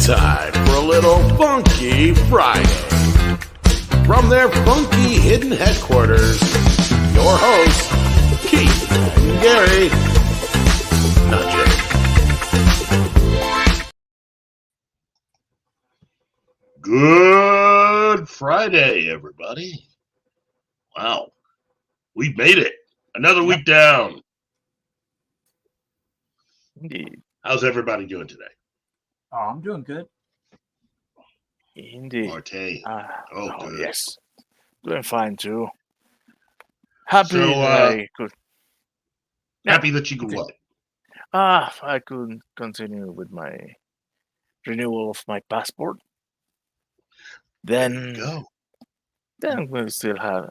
It's time for a little Funky Friday. From their funky hidden headquarters, your hosts, Keith and Gary. Not Jay. Good Friday, everybody. Wow. We've made it. Another week down. Indeed. How's everybody doing today? Oh, I'm doing good. Indeed. Marte. Good. Yes. Doing fine too. Happy So, that I could. Happy that you could what? I could continue with my renewal of my passport. There you Then, go. then we'll still have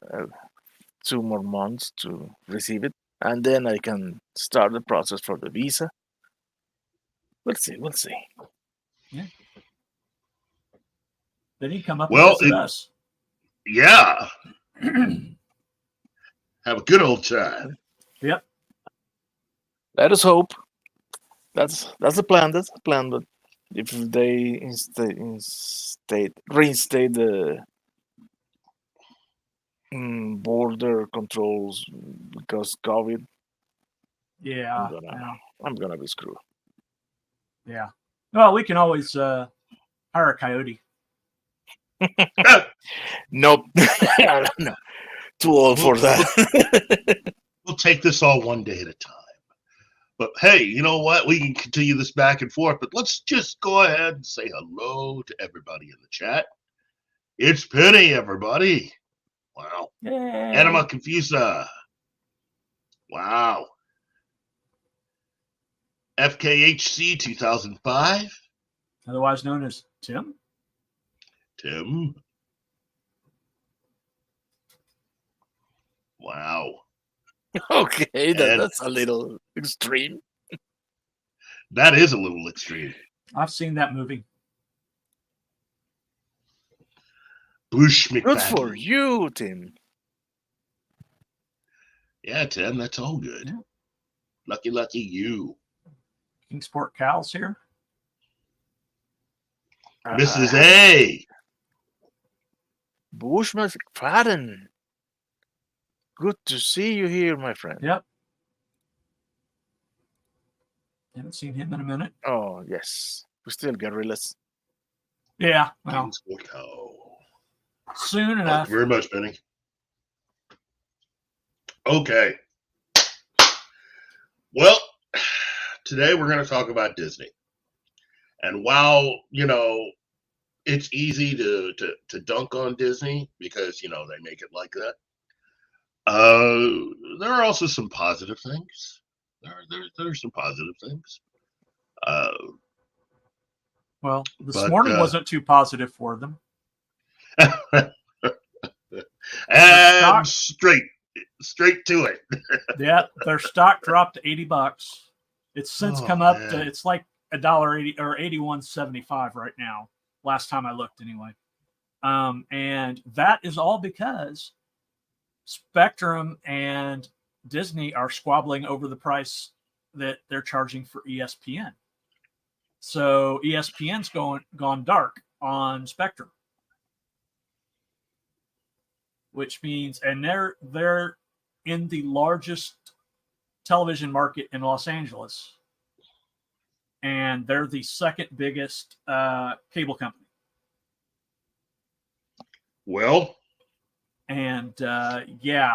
2 more months to receive it, and then I can start the process for the visa. We'll see. Yeah. Then you come up Well, and visit us. Yeah. Have a good old time. Yep. Let us hope. That's the plan. That's the plan. But if they reinstate the border controls because COVID, Yeah. I'm gonna be screwed. Yeah. Well, we can always hire a coyote. Nope. No. Too old for that. We'll take this all one day at a time. But hey, you know what? We can continue this back and forth, but let's just go ahead and say hello to everybody in the chat. It's Penny, everybody. Wow. Yay. Anima Confusa. Wow. FKHC 2005. Otherwise known as Tim. Tim. Wow. Okay, that's a little extreme. That is a little extreme. I've seen that movie. Bush McFadden. Good for you, Tim. Yeah, Tim, that's all good. Yeah. Lucky you. Kingsport Cows here. Mrs. A. Bush McFadden. Good to see you here, my friend. Yep. Haven't seen him in a minute. Oh, yes. We're still gorillas. Yeah. Well, Kingsport Cow. soon Thank enough. you very much, Benny. Okay. Well, today we're going to talk about Disney. And while, it's easy to dunk on Disney because, they make it like that, there are also some positive things. There are some positive things. Well, this but, morning wasn't too positive for them. And straight to it. Yeah, their stock dropped to $80. It's since come up to it's like $1.80 or $81.75 right now. Last time I looked, anyway. And that is all because Spectrum and Disney are squabbling over the price that they're charging for ESPN. So ESPN's gone dark on Spectrum, which means, and they're in the largest television market in Los Angeles, and they're the second biggest cable company. Well, and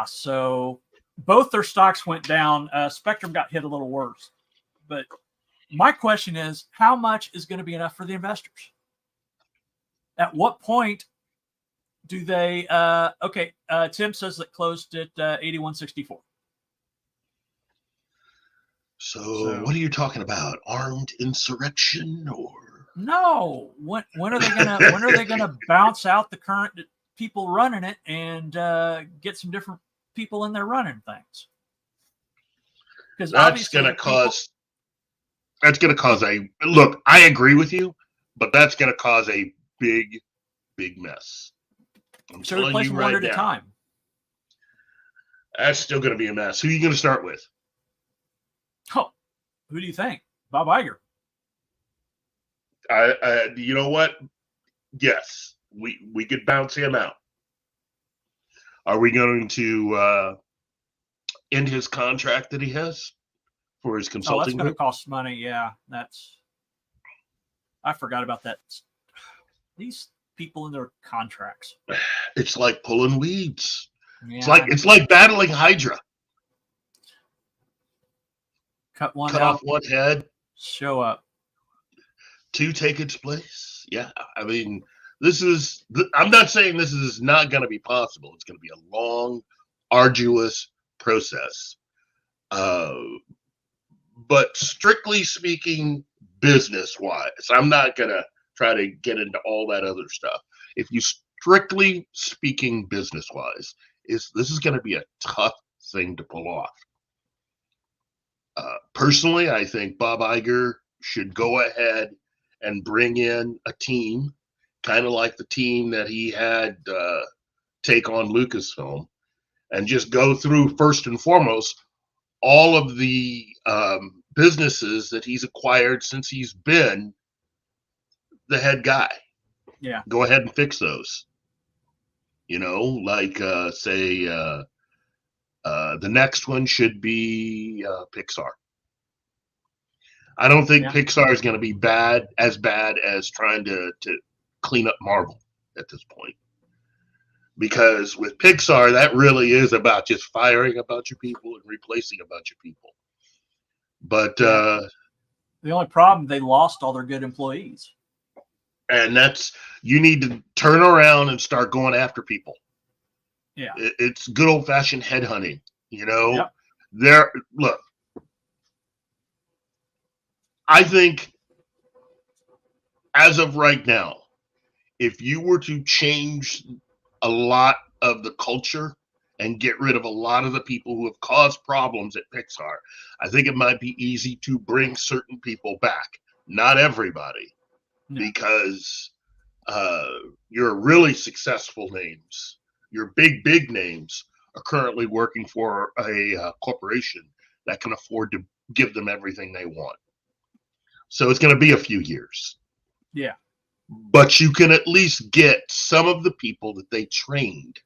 so both their stocks went down. Spectrum got hit a little worse, but my question is, how much is going to be enough for the investors? At what point do they? Tim says that closed at 81.64. So what are you talking about? Armed insurrection or no? When are they gonna bounce out the current people running it and get some different people in there running things? Because that's going to cause a look. I agree with you, but that's going to cause a big mess. So replace them one at a time. That's still going to be a mess. Who are you going to start with? Oh, who do you think? Bob Iger. You know what? Yes, we could bounce him out. Are we going to end his contract that he has for his Oh, that's consulting going to group? cost money. Yeah, I forgot about that. These people in their contracts. It's like pulling weeds. Yeah, It's like battling Hydra. cut one Cut out, off one head, show up. two take its place. Yeah, I mean, I'm not saying this is not going to be possible. It's going to be a long, arduous process. But strictly speaking, business-wise, I'm not going to try to get into all that other stuff. If you strictly speaking business-wise, this is going to be a tough thing to pull off. Personally, I think Bob Iger should go ahead and bring in a team, kind of like the team that he had take on Lucasfilm, and just go through first and foremost all of the businesses that he's acquired since he's been the head guy. Yeah. Go ahead and fix those. You know, like say the next one should be Pixar. I don't think Pixar is going to be as bad as trying to clean up Marvel at this point. Because with Pixar, that really is about just firing a bunch of people and replacing a bunch of people. But the only problem, they lost all their good employees. And you need to turn around and start going after people. Yeah. It's good old fashioned headhunting. You know, Yep. Look, I think as of right now, if you were to change a lot of the culture and get rid of a lot of the people who have caused problems at Pixar, I think it might be easy to bring certain people back. Not everybody, because your really successful names, your big names, are currently working for a corporation that can afford to give them everything they want. So it's going to be a few years. Yeah. But you can at least get some of the people that they trained,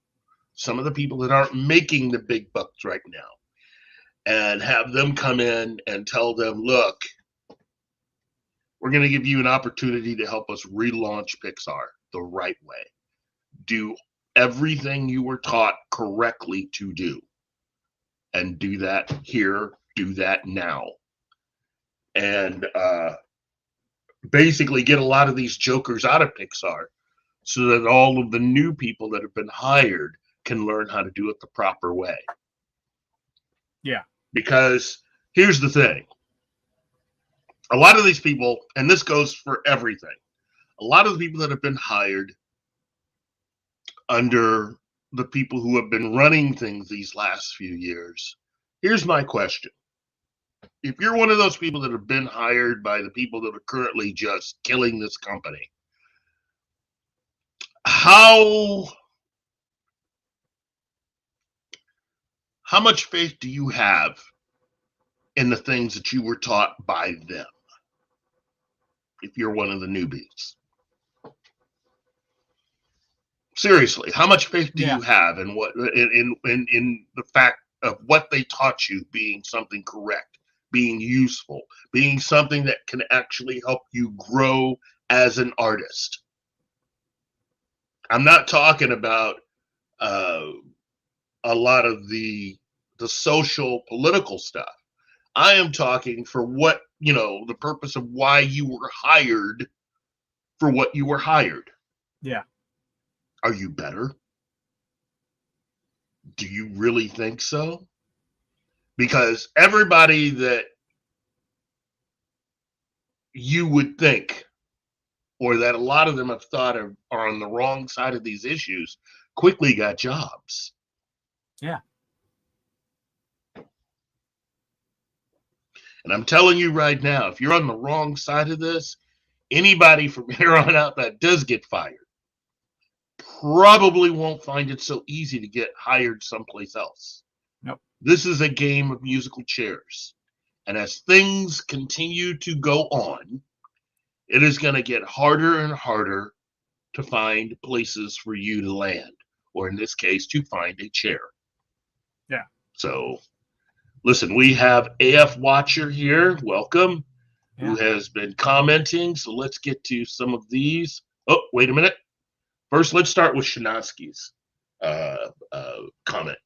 some of the people that aren't making the big bucks right now, and have them come in and tell them, look, we're going to give you an opportunity to help us relaunch Pixar the right way. Do everything you were taught correctly to do. And do that here, do that now. And basically get a lot of these jokers out of Pixar so that all of the new people that have been hired can learn how to do it the proper way. Yeah. Because here's the thing. A lot of these people, and this goes for everything, a lot of the people that have been hired under the people who have been running things these last few years, here's my question. If you're one of those people that have been hired by the people that are currently just killing this company, how much faith do you have in the things that you were taught by them? If you're one of the newbies. Seriously, how much faith do you have in what in the fact of what they taught you being something correct, being useful, being something that can actually help you grow as an artist? I'm not talking about a lot of the social political stuff. I am talking for what, the purpose of why you were hired for what you were hired. Yeah. Are you better? Do you really think so? Because everybody that you would think, or that a lot of them have thought are on the wrong side of these issues, quickly got jobs. Yeah. And I'm telling you right now, if you're on the wrong side of this, anybody from here on out that does get fired probably won't find it so easy to get hired someplace else. Nope. This is a game of musical chairs. And as things continue to go on, it is going to get harder and harder to find places for you to land, or in this case, to find a chair. Yeah. So, listen, we have AF Watcher here. Welcome. Yeah. Who has been commenting. So let's get to some of these. Oh, wait a minute. First, let's start with Shinaski's comment.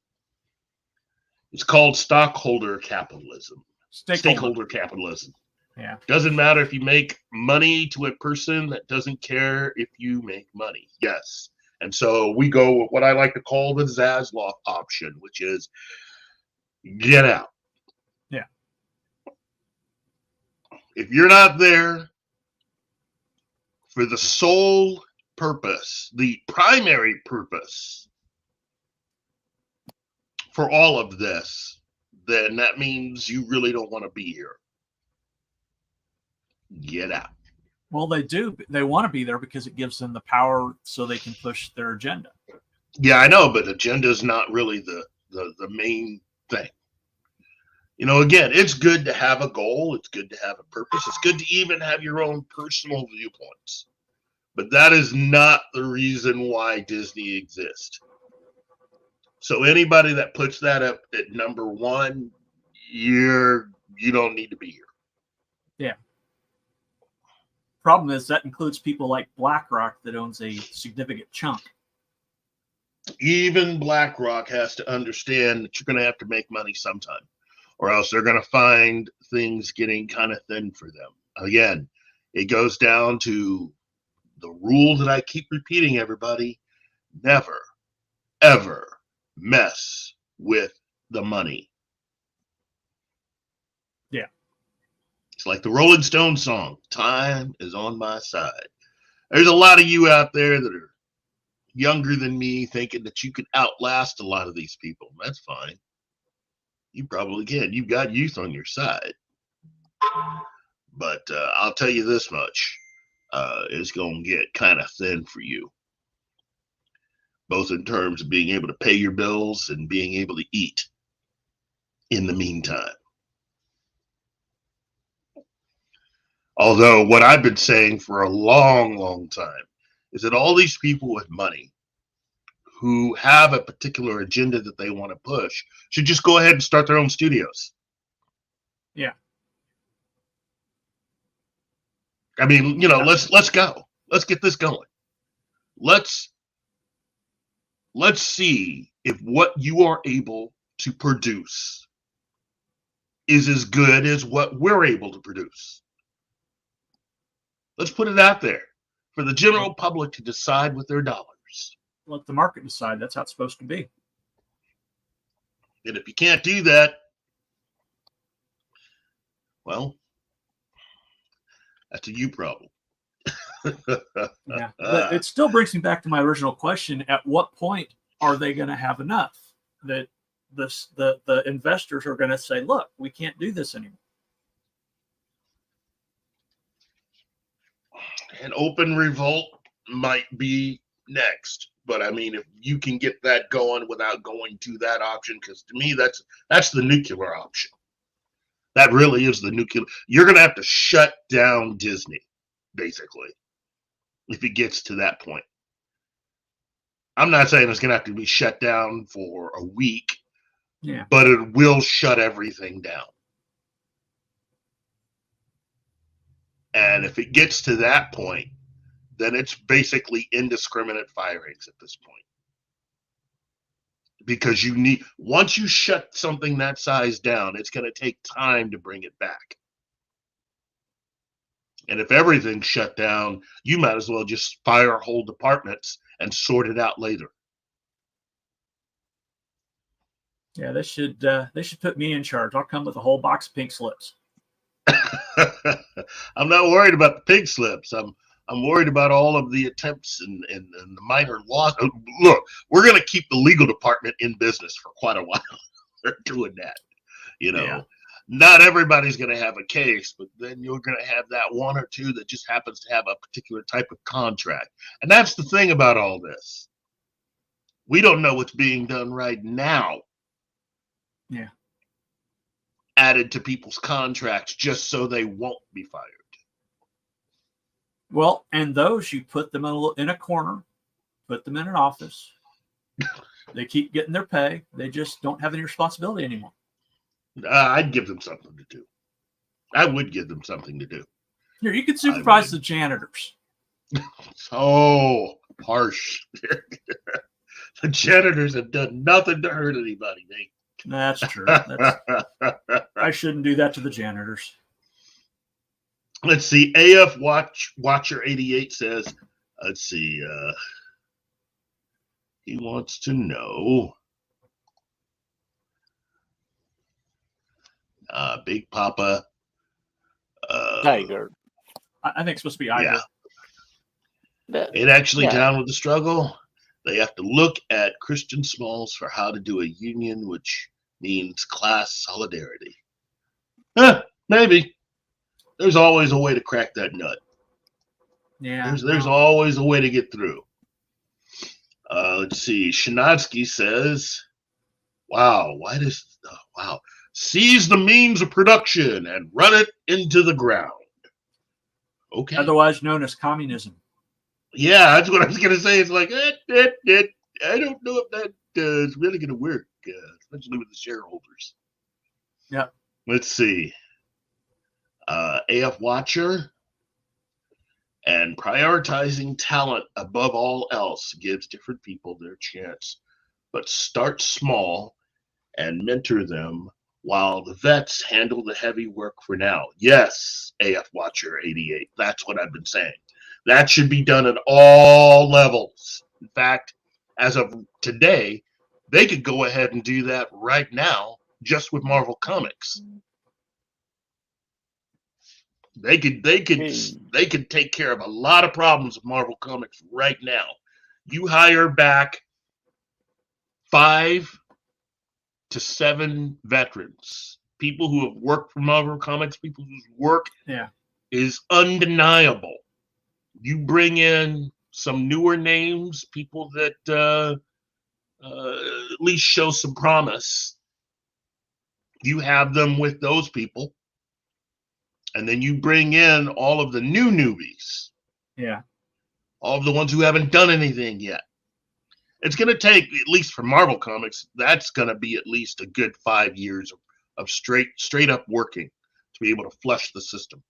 It's called stockholder capitalism. Stakeholder capitalism. Yeah. Doesn't matter if you make money to a person that doesn't care if you make money. Yes. And so we go with what I like to call the Zaslow option, which is get out. Yeah. If you're not there for the sole purpose, the primary purpose for all of this, then that means you really don't want to be here. Get out. Well, they do. They want to be there because it gives them the power so they can push their agenda. Yeah, I know, but agenda is not really the main thing. You know, again, it's good to have a goal. It's good to have a purpose. It's good to even have your own personal viewpoints. But that is not the reason why Disney exists. So anybody that puts that up at number one, you don't need to be here. Yeah. Problem is that includes people like BlackRock that owns a significant chunk. Even BlackRock has to understand that you're going to have to make money sometime, or else they're going to find things getting kind of thin for them. Again, it goes down to the rule that I keep repeating, everybody: never, ever mess with the money. Yeah. It's like the Rolling Stones song, "Time is on my side." There's a lot of you out there that are younger than me thinking that you could outlast a lot of these people. That's fine. You probably can. You've got youth on your side. But I'll tell you this much. It's going to get kind of thin for you, both in terms of being able to pay your bills and being able to eat in the meantime. Although what I've been saying for a long, long time is that all these people with money who have a particular agenda that they want to push should just go ahead and start their own studios. Yeah. I mean, you know, let's go. Let's get this going. Let's see if what you are able to produce is as good as what we're able to produce. Let's put it out there for the general public to decide with their dollars. Let the market decide. That's how it's supposed to be. And if you can't do that, well, that's a you problem. Yeah. But it still brings me back to my original question. At what point are they going to have enough that the investors are going to say, look, we can't do this anymore? An open revolt might be next. But I mean, if you can get that going without going to that option, because to me, that's the nuclear option. That really is the nuclear. You're going to have to shut down Disney, basically, if it gets to that point. I'm not saying it's going to have to be shut down for a week, but it will shut everything down. And if it gets to that point, then it's basically indiscriminate firings at this point. Because once you shut something that size down, it's going to take time to bring it back. And if everything's shut down, you might as well just fire whole departments and sort it out later. Yeah, they should put me in charge. I'll come with a whole box of pink slips. I'm not worried about the pink slips. I'm worried about all of the attempts and the minor laws. Look, we're going to keep the legal department in business for quite a while. They're doing that. You know, Not everybody's going to have a case, but then you're going to have that one or two that just happens to have a particular type of contract. And that's the thing about all this. We don't know what's being done right now. Yeah. Added to people's contracts just so they won't be fired. Well, and those you put them in a corner, put them in an office. They keep getting their pay. They just don't have any responsibility anymore. I'd give them something to do. I would give them something to do. Here, you can supervise the janitors. So harsh. The janitors have done nothing to hurt anybody, Nate. That's true. I shouldn't do that to the janitors. Let's see. AF Watcher 88 says, let's see. He wants to know. Big Papa. Tiger. I think it's supposed to be Iger. Yeah. It actually down with the struggle. They have to look at Christian Smalls for how to do a union, which means class solidarity. Maybe. There's always a way to crack that nut. Yeah. There's always a way to get through. Let's see. Shinadsky says, wow, seize the means of production and run it into the ground. Okay. Otherwise known as communism. Yeah, that's what I was going to say. It's like, I don't know if that is really going to work, especially with the shareholders. Yeah. Let's see. AF Watcher. And prioritizing talent above all else gives different people their chance. But start small and mentor them while the vets handle the heavy work for now. Yes, AF Watcher 88. That's what I've been saying. That should be done at all levels. In fact, as of today, they could go ahead and do that right now just with Marvel Comics. They could take care of a lot of problems with Marvel Comics right now. You hire back 5 to 7 veterans, people who have worked for Marvel Comics, people whose work is undeniable. You bring in some newer names, people that at least show some promise. You have them with those people. And then you bring in all of the new newbies. Yeah. All of the ones who haven't done anything yet. It's going to take, at least for Marvel Comics, that's going to be at least a good 5 years of straight up working to be able to flush the system.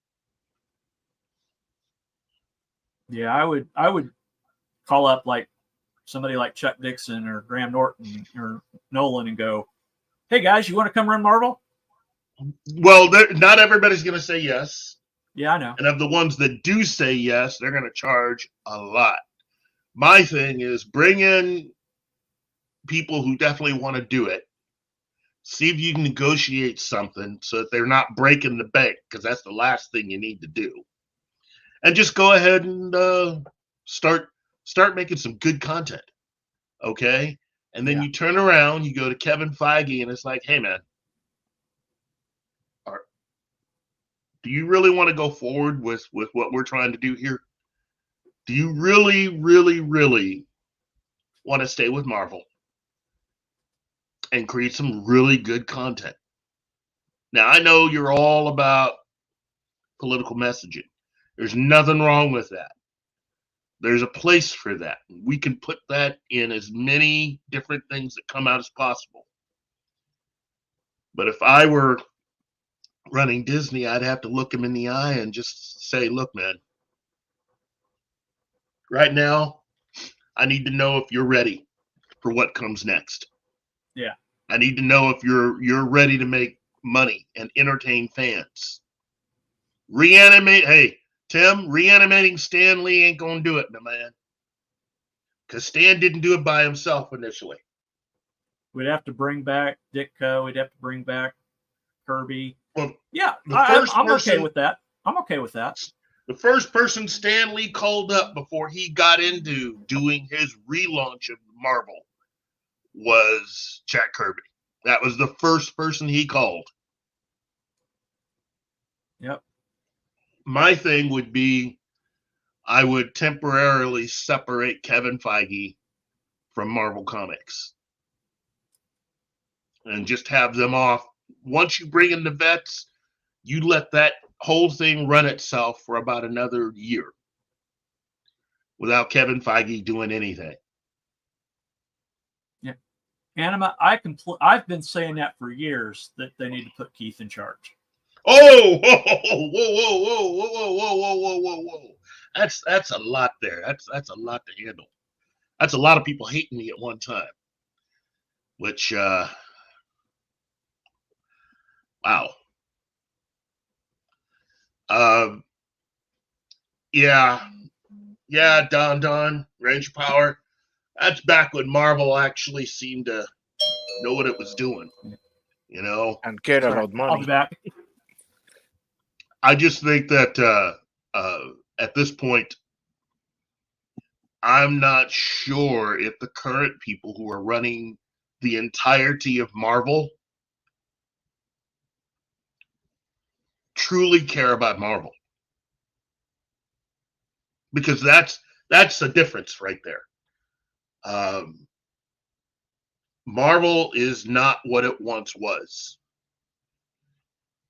Yeah, I would call up like somebody like Chuck Dixon or Graham Norton or Nolan and go, hey guys, you want to come run Marvel? Well, not everybody's going to say yes. Yeah, I know. And of the ones that do say yes, they're going to charge a lot. My thing is bring in people who definitely want to do it. See if you can negotiate something so that they're not breaking the bank, because that's the last thing you need to do. And just go ahead and start making some good content. Okay? And then you turn around, you go to Kevin Feige, and it's like, hey, man, do you really want to go forward with what we're trying to do here? Do you really, really, really want to stay with Marvel and create some really good content? Now, I know you're all about political messaging. There's nothing wrong with that. There's a place for that. We can put that in as many different things that come out as possible. But if I were running Disney, I'd have to look him in the eye and just say, look, man, right now, I need to know if you're ready for what comes next. Yeah. I need to know if you're ready to make money and entertain fans. Hey, Tim, reanimating Stan Lee ain't going to do it, my man. Because Stan didn't do it by himself initially. We'd have to bring back Ditko. We'd have to bring back Kirby. Well, yeah, I'm okay with that. I'm okay with that. The first person Stan Lee called up before he got into doing his relaunch of Marvel was Jack Kirby. That was the first person he called. Yep. My thing would be I would temporarily separate Kevin Feige from Marvel Comics and just have them off. Once you bring in the vets, you let that whole thing run itself for about another year. without Kevin Feige doing anything. Yeah, Anima. I've been saying that for years that they need to put Keith in charge. Oh, whoa, whoa, whoa, whoa, whoa, whoa, whoa, whoa, whoa, whoa! That's a lot there. That's a lot to handle. That's a lot of people hating me at one time. Which, wow. Yeah, Don, Range of Power. That's back when Marvel actually seemed to know what it was doing, you know? And care Sorry, about money. I'll be back. I just think that at this point, I'm not sure if the current people who are running the entirety of Marvel truly care about Marvel. Because that's the difference right there. Marvel is not what it once was.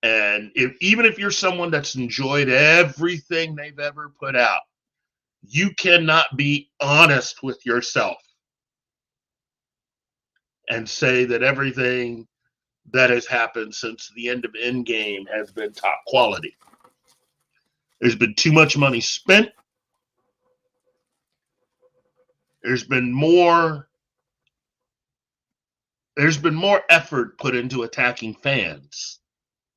And even if you're someone that's enjoyed everything they've ever put out, you cannot be honest with yourself and say that everything that has happened since the end of Endgame has been top quality. There's been too much money spent. There's been more effort put into attacking fans,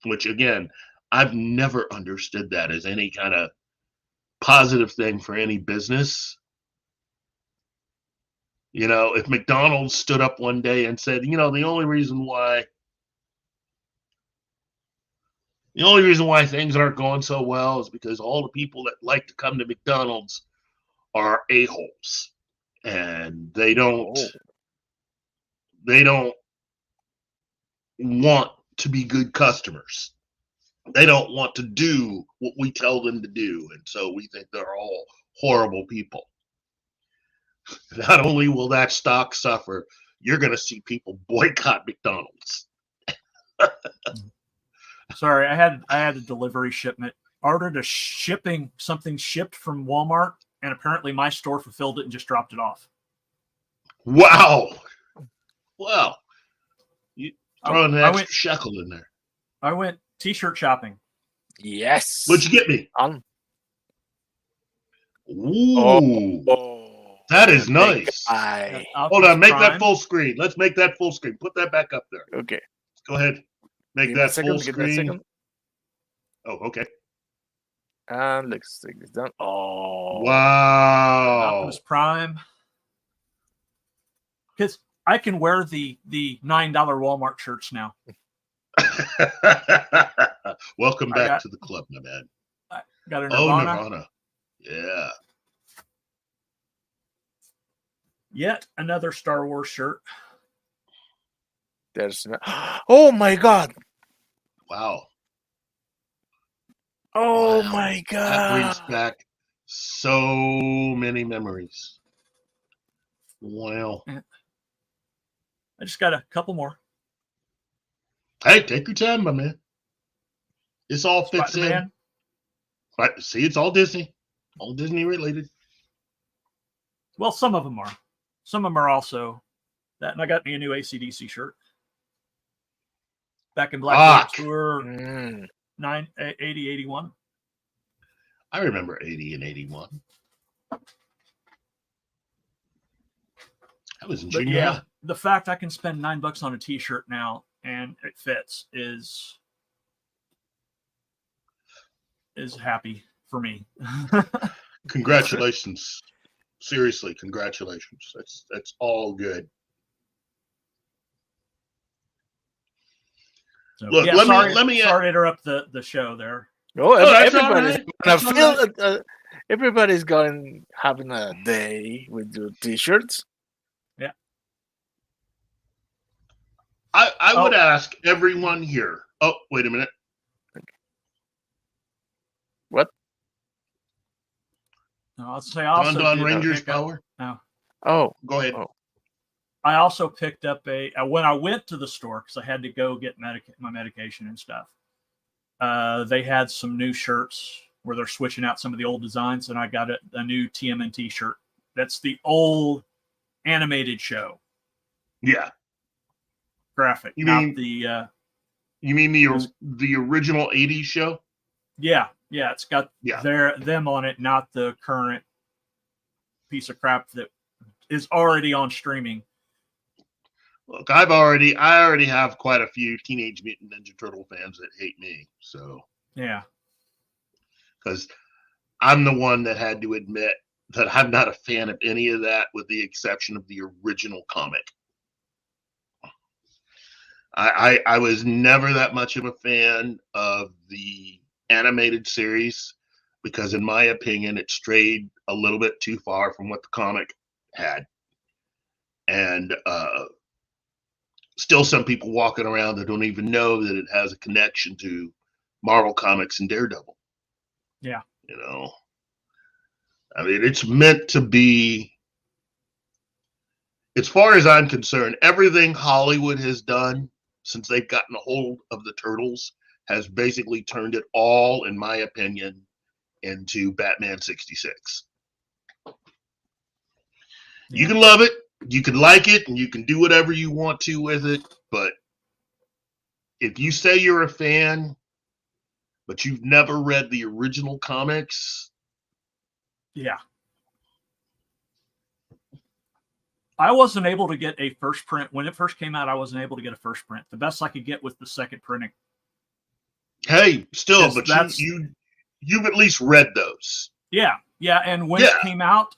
which again, I've never understood that as any kind of positive thing for any business. You know, if McDonald's stood up one day and said, you know, the only reason why things aren't going so well is because all the people that like to come to McDonald's are a-holes, and they don't want to be good customers. They don't want to do what we tell them to do, and so we think they're all horrible people. Not only will that stock suffer, you're going to see people boycott McDonald's. Sorry, I had a delivery shipment. Ordered something shipped from Walmart, and apparently my store fulfilled it and just dropped it off. Wow. Well, you throw an extra shekel in there. I went t-shirt shopping. Yes. What'd you get me? Ooh. That is nice. Hold on, make that full screen. Let's make that full screen. Put that back up there. Okay. Go ahead. Make that full screen. Oh, okay. And let's take this down. Oh. Wow. Optimus Prime. Because I can wear the $9 Walmart shirts now. Welcome back to the club, my man. I got a Nirvana. Nirvana. Yeah. Yet another Star Wars shirt. Oh my God. Wow. Oh my God. That brings back so many memories. Wow. I just got a couple more. Hey, take your time, my man. This all fits Spider-Man. in. But see, it's all Disney. All Disney related. Well, some of them are. Some of them are also that. And I got me a new AC/DC shirt. Back in Black Tour 80, 81. I remember 80 and 81. I was in junior high. The fact I can spend $9 on a t-shirt now and it fits is happy for me. Congratulations. Seriously, congratulations. That's all good. So, look, let me sorry to interrupt the show there. Oh, everybody's right. Everybody's having a day with your t-shirts. Yeah. I would ask everyone here. Oh, wait a minute. What? No, I'll say also Don Ranger's Power. No. Oh, go ahead. Oh. I also picked up when I went to the store because I had to go get my medication and stuff. They had some new shirts where they're switching out some of the old designs, and I got a new TMNT shirt. That's the old animated show Yeah. graphic, You not mean- the You mean the original 80s show? yeah. It's got Yeah. them on it, not the current piece of crap that is already on streaming. Look, I already have quite a few Teenage Mutant Ninja Turtle fans that hate me. So, Yeah. because I'm the one that had to admit that I'm not a fan of any of that, with the exception of the original comic. I was never that much of a fan of the animated series, because in my opinion it strayed a little bit too far from what the comic had. And still some people walking around that don't even know that it has a connection to Marvel Comics and Daredevil. Yeah. You know, I mean, it's meant to be, as far as I'm concerned, everything Hollywood has done since they've gotten a hold of the Turtles has basically turned it all, in my opinion, into Batman 66. You can love it, you can like it, and you can do whatever you want to with it, but if you say you're a fan, but you've never read the original comics, Yeah. I wasn't able to get a first print. When it first came out, I wasn't able to get a first print. The best I could get was the second printing. hey, still, Yes, but that's- you've at least read those. Yeah. And when it came out,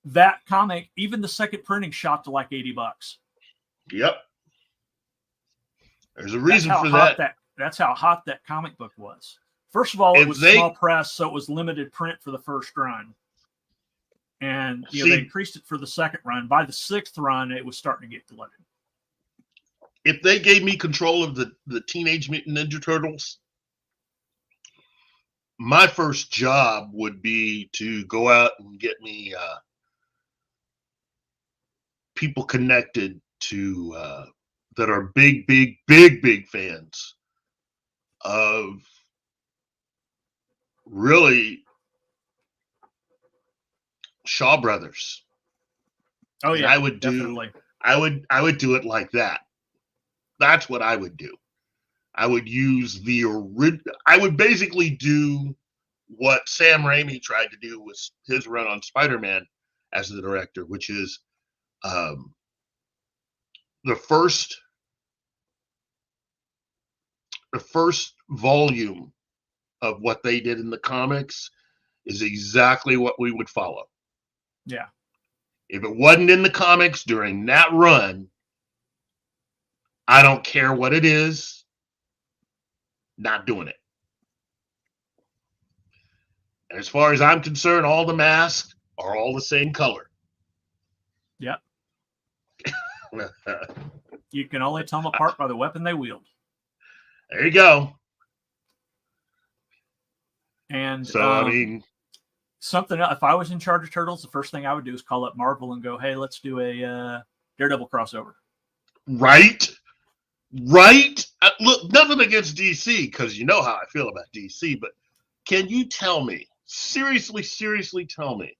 that comic, even the second printing, shot to like $80. Yep. There's a reason That's how for hot that. That's how hot that comic book was. First of all, it If was they- small press, so it was limited print for the first run. And they See- increased it for the second run. By the sixth run, it was starting to get diluted. If they gave me control of the Teenage Mutant Ninja Turtles, my first job would be to go out and get me people connected to that are big fans of really Shaw Brothers. Oh And yeah, I would definitely. I would do it like that. That's what I would do. I would use I would basically do what Sam Raimi tried to do with his run on Spider-Man as the director, which is the first volume of what they did in the comics is exactly what we would follow. Yeah. If it wasn't in the comics during that run, I don't care what it is, not doing it. And as far as I'm concerned, all the masks are all the same color. Yep. You can only tell them apart by the weapon they wield. There you go. And So, I mean, something, if I was in charge of Turtles, the first thing I would do is call up Marvel and go, hey, let's do a Daredevil crossover. right? Look, nothing against DC, because you know how I feel about DC, but can you tell me, seriously tell me,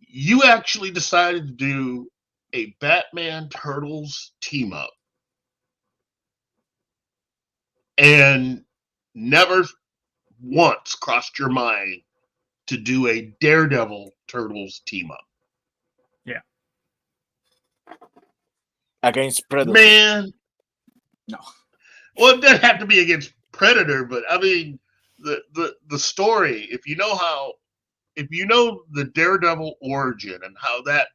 you actually decided to do a Batman Turtles team up and never once crossed your mind to do a Daredevil Turtles team up? Against Predator. Man. No. Well, it doesn't have to be against Predator, but I mean the story, if you know the Daredevil origin and how that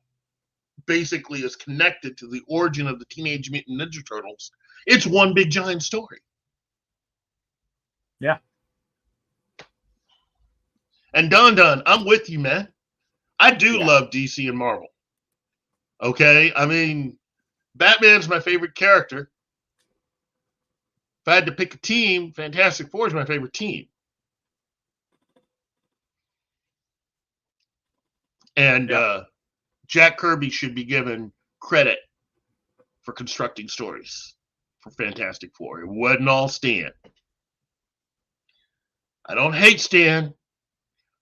basically is connected to the origin of the Teenage Mutant Ninja Turtles, it's one big giant story. Yeah. And Don, I'm with you, man. I do Yeah. love DC and Marvel. Okay? I mean, Batman's my favorite character. If I had to pick a team, Fantastic Four is my favorite team. And Jack Kirby should be given credit for constructing stories for Fantastic Four. It wasn't all Stan. I don't hate Stan.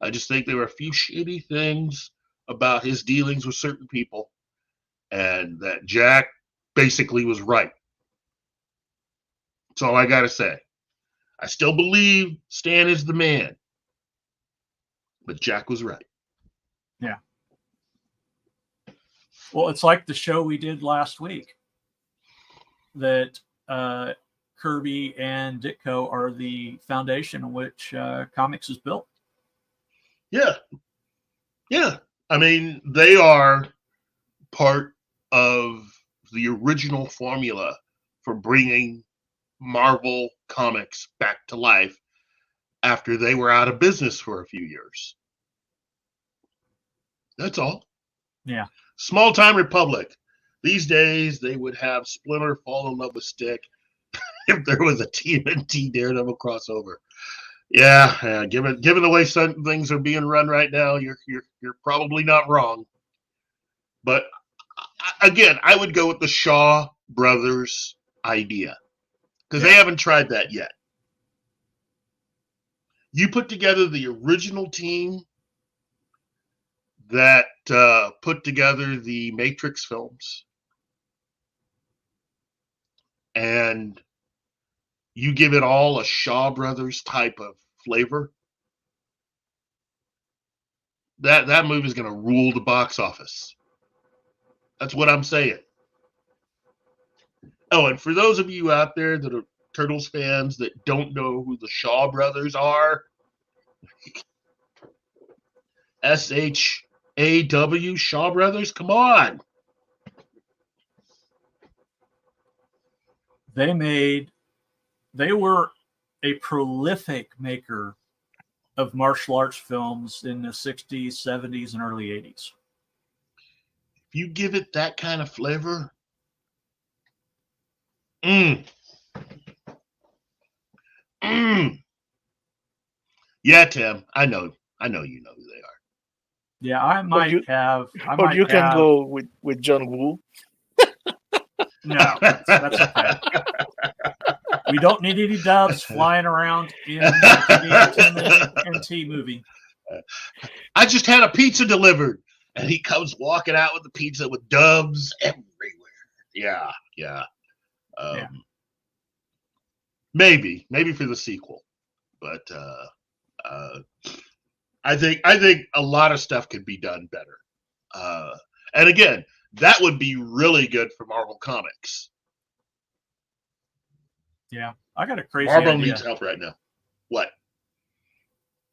I just think there were a few shitty things about his dealings with certain people, and that Jack basically was right. That's all I got to say. I still believe Stan is the man, but Jack was right. Yeah. Well, it's like the show we did last week that Kirby and Ditko are the foundation on which comics is built. Yeah. Yeah. I mean, they are part of the original formula for bringing Marvel Comics back to life after they were out of business for a few years. That's all. Yeah. Small Time Republic. These days, they would have Splinter fall in love with Stick if there was a TMNT Daredevil crossover. Yeah, given the way some things are being run right now, you're probably not wrong. But again, I would go with the Shaw Brothers idea because they haven't tried that yet. You put together the original team that put together the Matrix films, and you give it all a Shaw Brothers type of flavor, that movie is going to rule the box office. That's what I'm saying. Oh, and for those of you out there that are Turtles fans that don't know who the Shaw Brothers are, SHAW, Shaw Brothers, come on. They were a prolific maker of martial arts films in the 60s, 70s, and early 80s. If you give it that kind of flavor, yeah, Tim, I know you know who they are. Yeah, I might have. Or you can go with John Woo. No, that's okay. We don't need any doves flying around in the TMNT movie. I just had a pizza delivered, and he comes walking out with the pizza with doves everywhere. Yeah. Maybe for the sequel, but I think a lot of stuff could be done better. And again, that would be really good for Marvel Comics. Yeah, I got a crazy Marvel idea. needs help right now. What?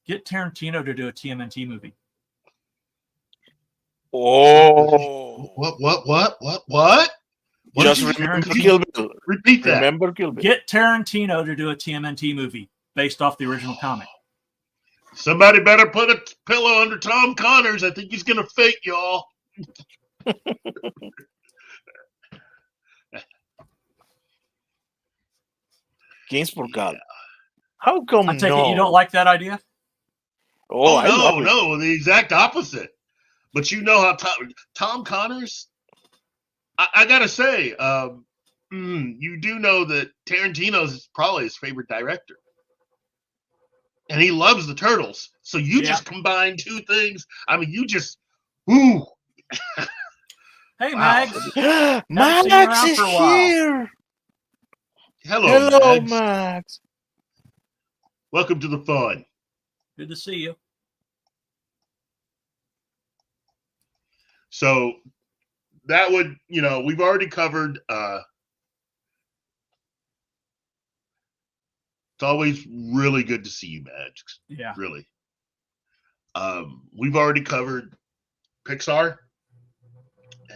Get Tarantino to do a TMNT movie. Oh. What? Just remember Kill Bill. Repeat that. Remember Kill Bill. Get Tarantino to do a TMNT movie based off the original comic. Somebody better put a pillow under Tom Connors. I think he's going to faint, y'all. Games for God. How come I take it you don't like that idea? Oh, no, the exact opposite. But you know how Tom Connors, I got to say, you do know that Tarantino's probably his favorite director. And he loves the Turtles. So you just combine two things. I mean, you just, ooh. Hey, Mags. Mags is here. Hello, Mags. Welcome to the fun. Good to see you. So that would, we've already covered. It's always really good to see you, Mags. Yeah. Really. We've already covered Pixar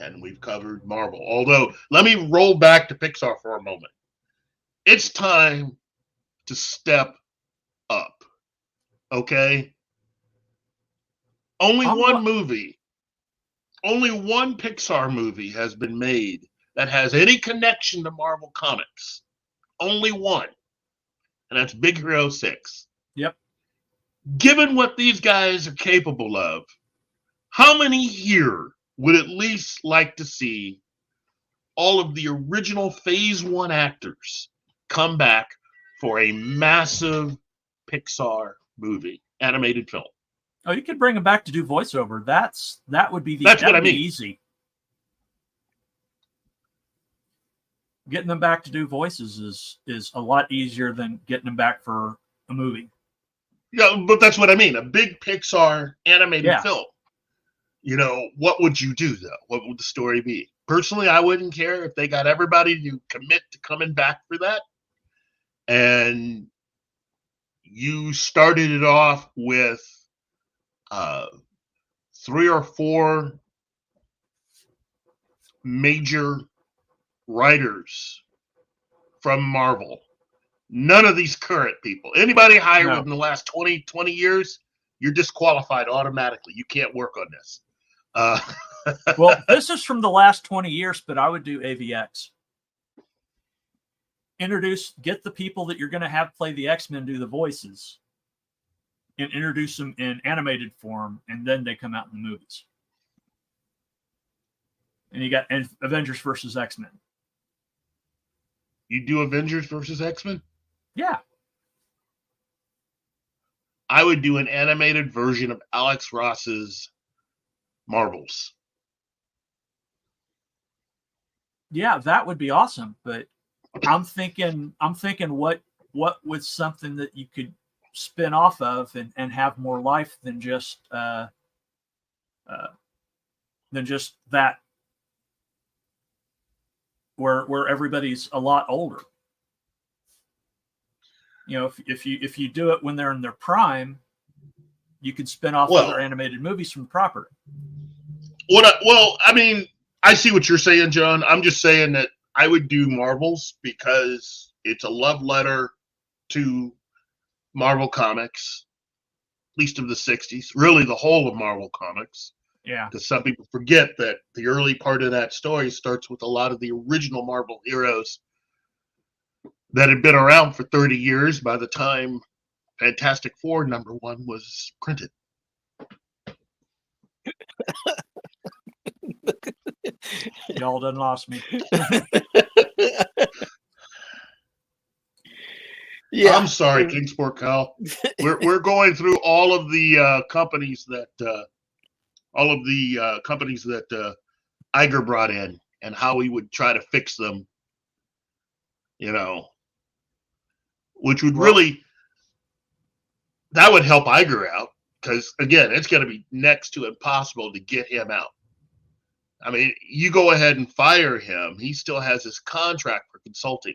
and we've covered Marvel. Although, let me roll back to Pixar for a moment. It's time to step up. Okay? Only one Pixar movie has been made that has any connection to Marvel Comics. Only one. And that's Big Hero 6. Yep. Given what these guys are capable of, how many here would at least like to see all of the original Phase 1 actors come back for a massive Pixar movie, animated film? Oh, you could bring them back to do voiceover. That would be That's what I mean. easy. Getting them back to do voices is a lot easier than getting them back for a movie. Yeah, but that's what I mean. A big Pixar animated Yeah. film. You know, what would you do, though? What would the story be? Personally, I wouldn't care if they got everybody to commit to coming back for that. And you started it off with 3 or 4 major writers from Marvel. None of these current people. Anybody hired No. within the last 20 years, you're disqualified automatically. You can't work on this. Well, this is from the last 20 years, but I would do AVX. Get the people that you're going to have play the X-Men do the voices, and introduce them in animated form, and then they come out in the movies. And you got Avengers versus X-Men. You do Avengers versus X-Men? Yeah. I would do an animated version of Alex Ross's Marvels. Yeah, that would be awesome. But I'm thinking what was something that you could spin off of and have more life than just that, where everybody's a lot older. You know, if you do it when they're in their prime, you could spin off other animated movies from the property. I mean, I see what you're saying, John. I'm just saying that I would do Marvels because it's a love letter to Marvel Comics, at least of the 60s, really the whole of Marvel Comics. Yeah. Because some people forget that the early part of that story starts with a lot of the original Marvel heroes that had been around for 30 years by the time Fantastic Four #1 was printed. Y'all done lost me. Yeah, I'm sorry, Kingsport Kyle. We're going through all of the companies that Iger brought in and how we would try to fix them. You know, which would that would help Iger out because again, it's going to be next to impossible to get him out. I mean, you go ahead and fire him. He still has his contract for consulting.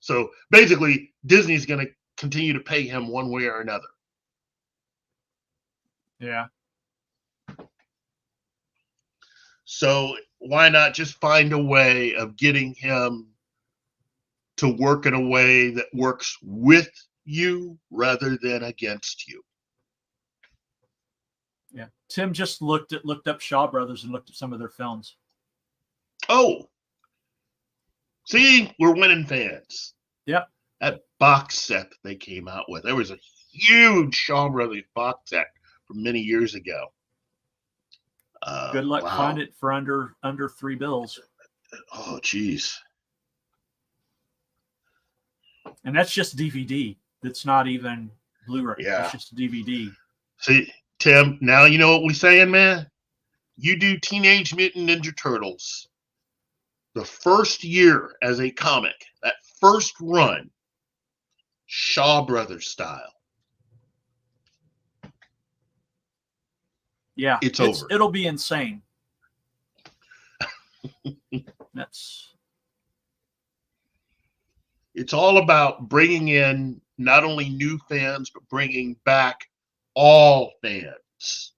So basically, Disney's going to continue to pay him one way or another. Yeah. So why not just find a way of getting him to work in a way that works with you rather than against you? Yeah. Tim just looked up Shaw Brothers and looked at some of their films. Oh. See, we're winning fans. Yep. That box set that they came out with. There was a huge Shaw Brothers box set from many years ago. Good luck finding it for under $3. Oh, geez. And that's just DVD. That's not even Blu-ray. Yeah. It's just DVD. See, Tim, now you know what we're saying, man? You do Teenage Mutant Ninja Turtles. The first year as a comic, that first run, Shaw Brothers style. Yeah. It's over. It'll be insane. It's all about bringing in not only new fans, but bringing back all fans.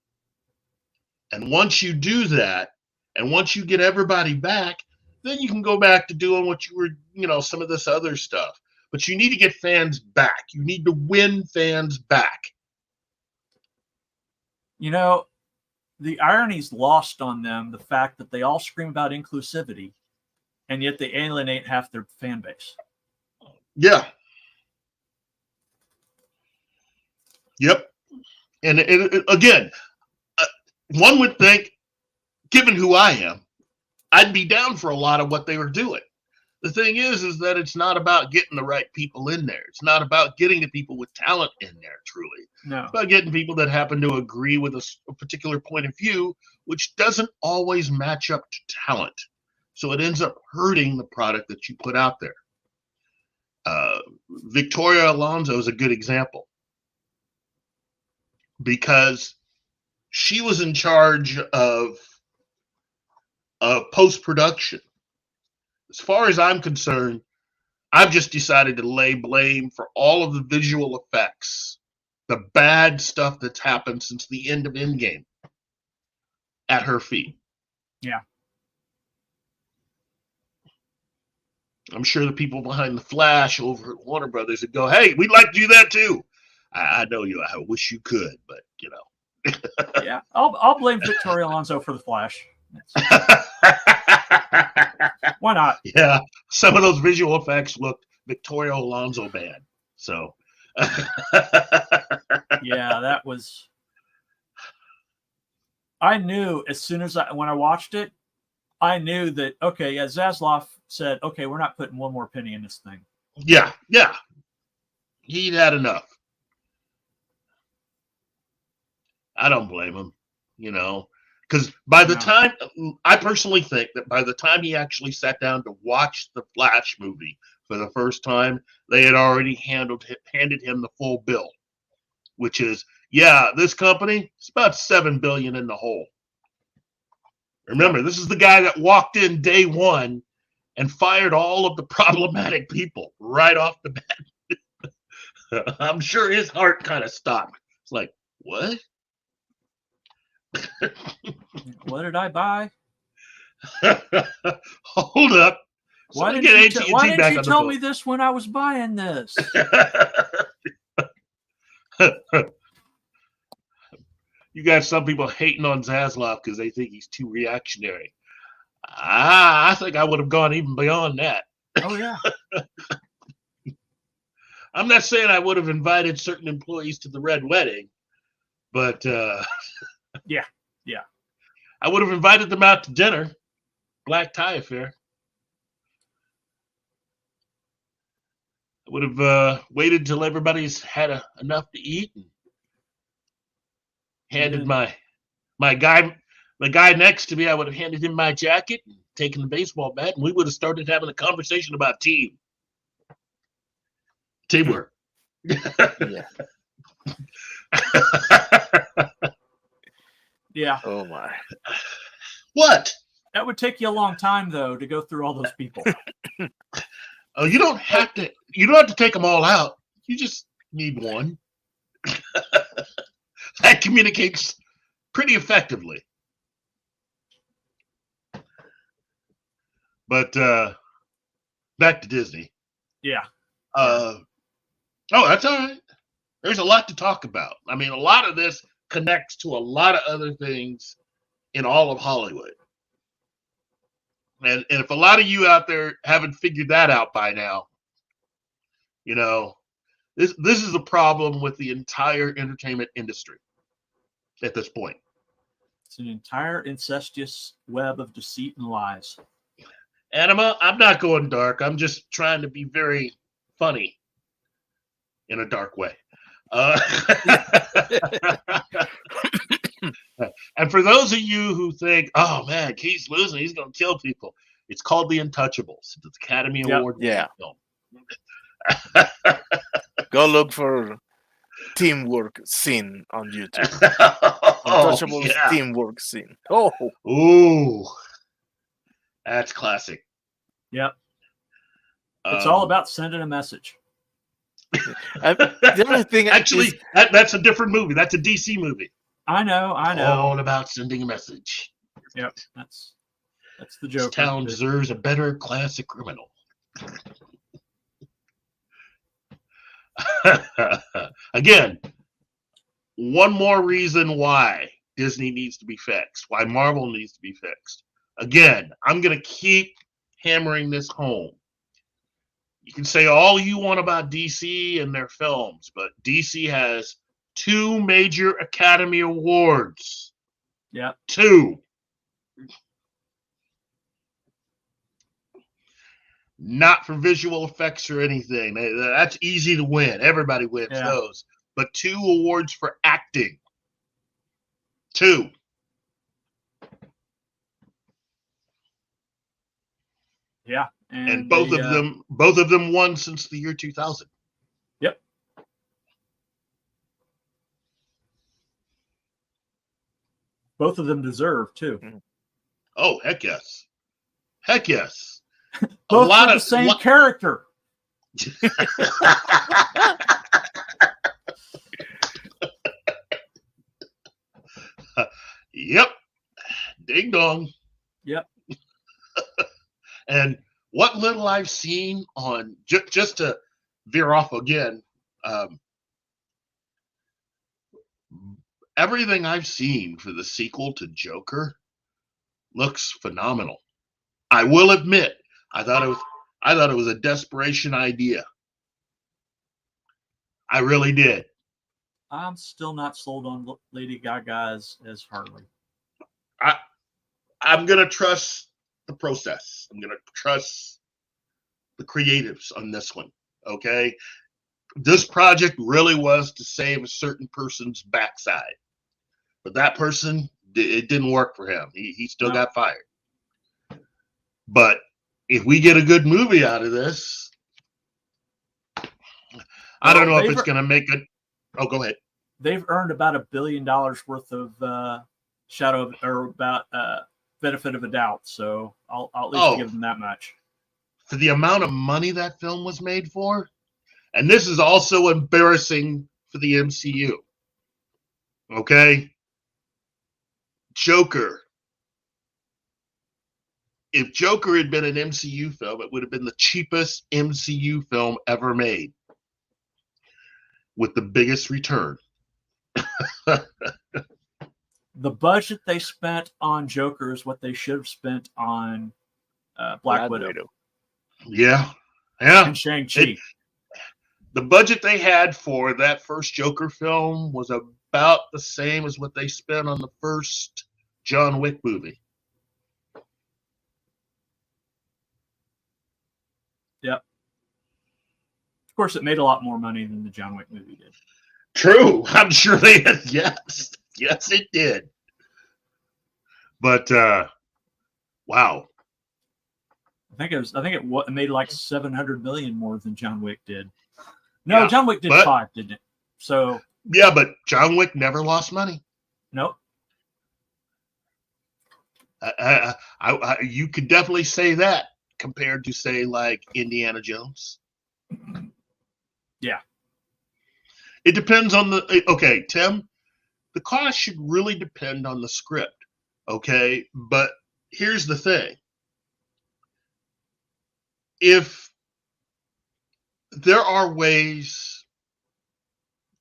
And once you do that, and once you get everybody back, then you can go back to doing what you were, some of this other stuff. But you need to get fans back. You need to win fans back. The irony's lost on them, the fact that they all scream about inclusivity, and yet they alienate half their fan base. Yeah. Yep. And again, one would think, given who I am, I'd be down for a lot of what they were doing. the thing is that it's not about getting the right people in there. It's not about getting the people with talent in there, truly. No. It's about getting people that happen to agree with a particular point of view, which doesn't always match up to talent. So it ends up hurting the product that you put out there. Victoria Alonso is a good example because she was in charge of post-production. As far as I'm concerned, I've just decided to lay blame for all of the visual effects, the bad stuff that's happened since the end of Endgame, at her feet. Yeah. I'm sure the people behind the Flash over at Warner Brothers would go, "Hey, we'd like to do that too." I know you. I wish you could, but you know. Yeah, I'll blame Victoria Alonso for the Flash. Why not? Yeah, some of those visual effects looked Victoria Alonso bad. So. Yeah, that was. I knew as soon as when I watched it, I knew that okay. Yeah, Zaslav said, "Okay, we're not putting one more penny in this thing." Yeah, he'd had enough. I don't blame him, you know, because by the time, I personally think that by the time he actually sat down to watch the Flash movie for the first time, they had already handed him the full bill, which is, yeah, this company, it's about $7 billion in the hole. Remember, this is the guy that walked in day one and fired all of the problematic people right off the bat. I'm sure his heart kind of stopped. It's like, what? What did I buy? Hold up. Why didn't you tell me this when I was buying this? You got some people hating on Zaslav because they think he's too reactionary. I think I would have gone even beyond that. Oh, yeah. I'm not saying I would have invited certain employees to the Red Wedding, but yeah. I would have invited them out to dinner, black tie affair. I would have waited until everybody's had enough to eat and handed my guy next to me. I would have handed him my jacket and taken the baseball bat, and we would have started having a conversation about teamwork. Yeah. Yeah. Oh my. What? That would take you a long time, though, to go through all those people. Oh, you don't have to. You don't have to take them all out. You just need one. That communicates pretty effectively. But back to Disney. Yeah. Oh, that's all right. There's a lot to talk about. I mean, a lot of this connects to a lot of other things in all of Hollywood. And if a lot of you out there haven't figured that out by now, you know, this is a problem with the entire entertainment industry at this point. It's an entire incestuous web of deceit and lies. Anima, I'm not going dark. I'm just trying to be very funny in a dark way. And for those of you who think, oh man, Keith's losing, he's going to kill people. It's called The Untouchables. It's Academy Award Yeah. film. Go look for teamwork scene on YouTube. Untouchables teamwork scene. Oh. Ooh. That's classic. Yep. It's all about sending a message. The other thing, actually, that's a different movie. That's a DC movie. I know. All about sending a message. Yep, that's the joke. This town deserves a better class of criminal. Again, one more reason why Disney needs to be fixed, why Marvel needs to be fixed. Again, I'm going to keep hammering this home. You can say all you want about DC and their films, but DC has 2 major Academy Awards. Yeah. 2. not for visual effects or anything. That's easy to win. Everybody wins those. But 2 awards for acting. 2. Yeah, and both of them won since the year 2000. Yep. Both of them deserve too. Oh, heck yes. Heck yes. Both for the same character. Yep. Ding dong. Yep. And what little I've seen on, just to veer off again, everything I've seen for the sequel to Joker looks phenomenal. I will admit, I thought it was a desperation idea. I really did. I'm still not sold on Lady Gaga as Harley. I'm gonna trust the process. I'm gonna trust the creatives on this one. Okay, this project really was to save a certain person's backside, but that person, it didn't work for him. He still got fired. But if we get a good movie out of this, I don't know if it's going to make it. Oh, go ahead. They've earned about $1 billion worth of benefit of a doubt. So I'll at least give them that much. For the amount of money that film was made for, and this is also embarrassing for the MCU. Okay, Joker. If Joker had been an MCU film, it would have been the cheapest MCU film ever made, with the biggest return. The budget they spent on Joker is what they should have spent on Black Widow. Yeah. And Shang-Chi. The budget they had for that first Joker film was about the same as what they spent on the first John Wick movie. Yep. Of course, it made a lot more money than the John Wick movie did. True. I'm sure they did. Yes. Yes, it did. But, wow. I think it made like 700 million more than John Wick did. No, John Wick did 5, didn't it? So. Yeah, but John Wick never lost money. Nope. You could definitely say that compared to, say, like Indiana Jones. Yeah. It depends on okay, Tim, the cost should really depend on the script. Okay. But here's the thing. If there are ways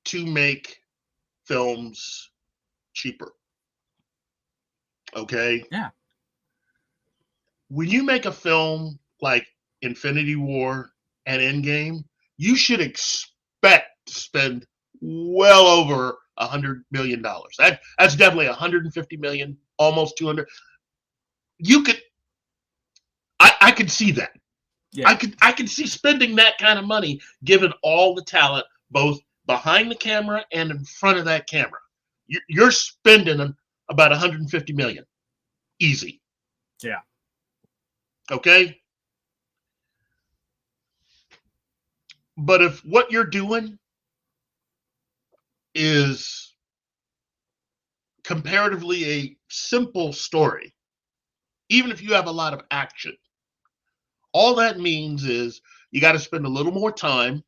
to make films cheaper. Okay. Yeah. When you make a film like Infinity War and Endgame, you should expect to spend well over $100 million. That's definitely 150 million, almost 200. You could, I could see that. Yeah. I could see spending that kind of money, given all the talent, both behind the camera and in front of that camera. You're spending about 150 million, easy. Yeah. Okay. But if what you're doing is comparatively a simple story, even if you have a lot of action, all that means is you got to spend a little more time.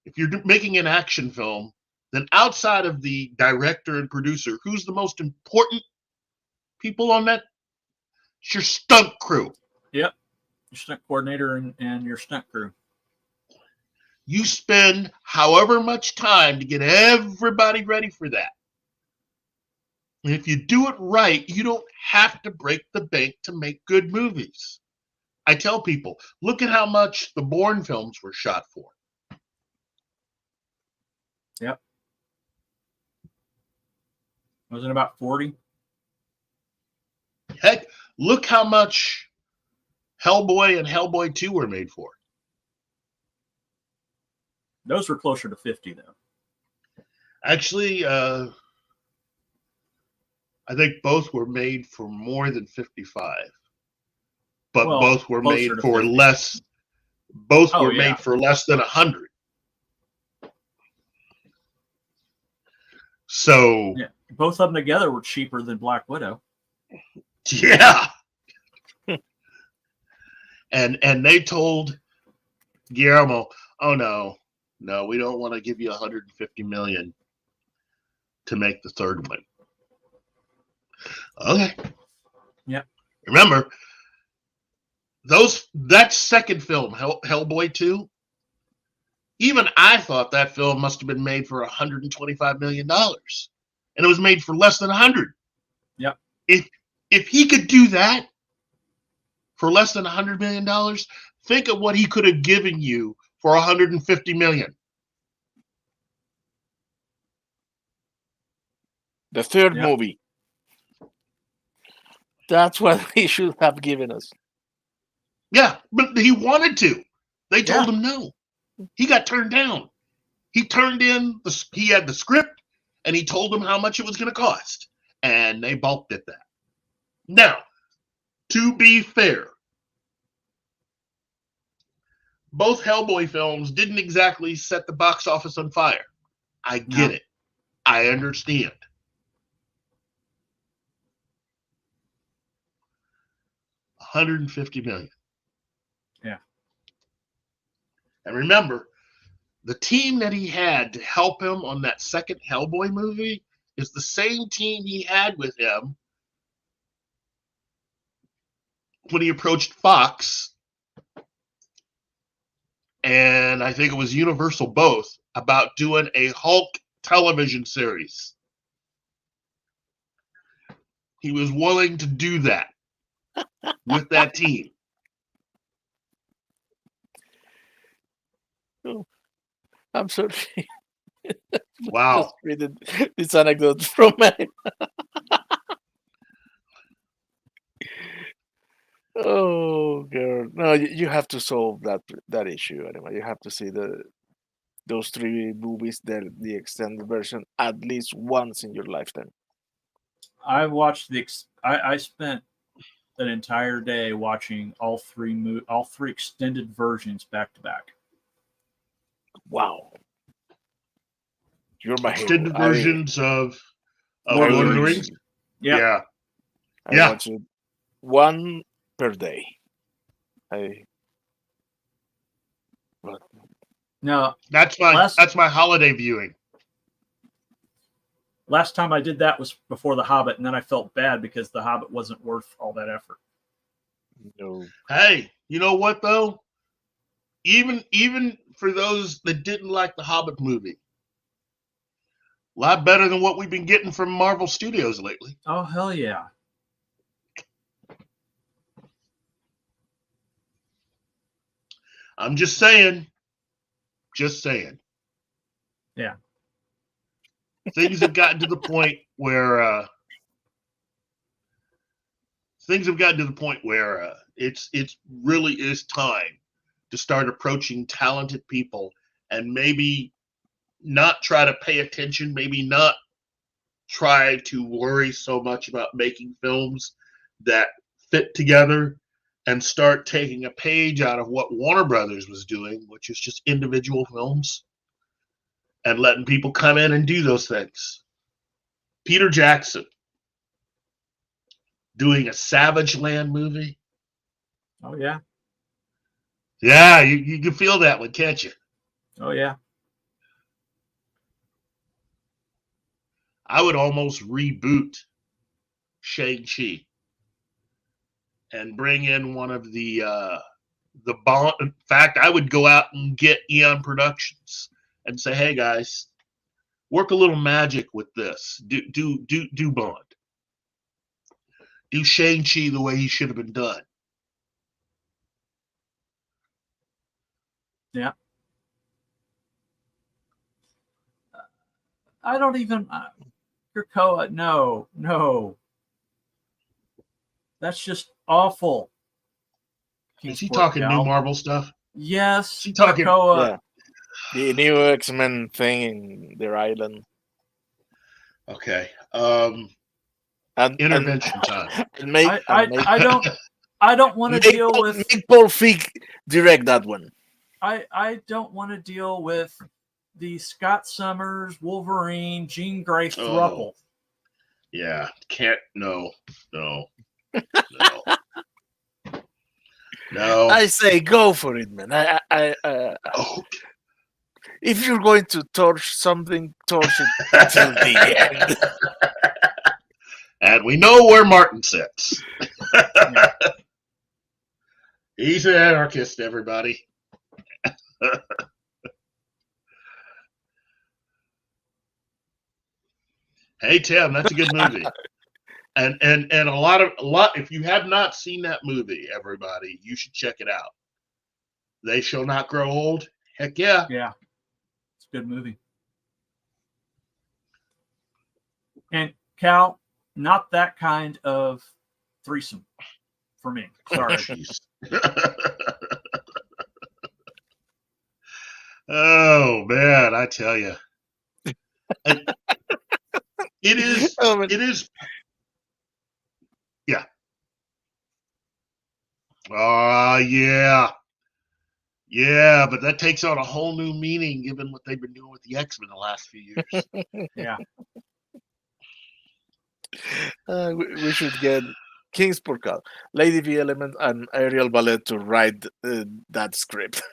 If you're making an action film, then outside of the director and producer, who's the most important people on that? It's your stunt crew. Yep. Your stunt coordinator and your stunt crew. You spend however much time to get everybody ready for that. And if you do it right, you don't have to break the bank to make good movies. I tell people, look at how much the Bourne films were shot for. Yep. Wasn't it about 40? Heck, look how much Hellboy and Hellboy 2 were made for? Those were closer to 50, though. Actually, I think both were made for more than 55, but both were made for 50. less. Both were made for less than 100. So yeah, both of them together were cheaper than Black Widow. Yeah. and they told Guillermo, "Oh no, we don't want to give you 150 million to make the third one." Okay. Yeah. Remember, that second film, Hellboy 2, even I thought that film must have been made for $125 million. And it was made for less than 100. Yep. If he could do that for less than $100 million, think of what he could have given you for $150 million. The third movie. That's what he should have given us. Yeah, but he wanted to. They told him no. He got turned down. He turned in, he had the script, and he told them how much it was going to cost. And they balked at that. Now, to be fair, both Hellboy films didn't exactly set the box office on fire. I get it. I understand. $150 million. Yeah. And remember, the team that he had to help him on that second Hellboy movie is the same team he had with him when he approached Fox, and I think it was Universal both, about doing a Hulk television series. He was willing to do that with that team. Oh, I'm sorry. Wow. Just reading this anecdote from him. Oh, girl. No, you have to solve that issue anyway. You have to see those three movies, the extended version, at least once in your lifetime. I watched I spent an entire day watching all three extended versions back to back. Wow. You're my extended hero. versions of Lord Lord of the Rings. Yeah. I watch it one per day. No, that's my holiday viewing. Last time I did that was before The Hobbit, and then I felt bad because The Hobbit wasn't worth all that effort. No. Hey, you know what though? Even for those that didn't like the Hobbit movie, a lot better than what we've been getting from Marvel Studios lately. Oh, hell yeah. I'm just saying. Just saying. Yeah. Things have gotten to the point where it's really is time to start approaching talented people and maybe not try to pay attention, maybe not try to worry so much about making films that fit together, and start taking a page out of what Warner Brothers was doing, which is just individual films, and letting people come in and do those things. Peter Jackson doing a Savage Land movie. Oh, yeah. Yeah, you can feel that one, can't you? Oh, yeah. I would almost reboot Shang-Chi and bring in one of the Bond. In fact, I would go out and get Eon Productions and say, "Hey guys, work a little magic with this. Do Bond. Do Shang-Chi the way he should have been done." Yeah. I don't even. Krakoa, no. That's just awful. Is he Kingsport talking new Gal. Marvel stuff? Yes. Is he talking? Krakoa. The new X-Men thing in their island. Okay. And Intervention time. And make, I don't want to deal with. Make Paul Feig direct that one. I don't want to deal with the Scott Summers, Wolverine, Jean Grey throuple. Yeah, can't. No. I say go for it, man. If you're going to torch something, torch it till the end. And we know where Martin sits. He's an anarchist, everybody. Hey Tim, that's a good movie. And a lot if you have not seen that movie, everybody, you should check it out. They Shall Not Grow Old. Heck yeah. Yeah. It's a good movie. And Cal, not that kind of threesome for me. Sorry. Oh man, I tell you. It is. Yeah. Yeah. Yeah, but that takes on a whole new meaning given what they've been doing with the X-Men the last few years. Yeah. We should get Kingsport Cal, Lady V Element, and Ariel Ballet to write that script.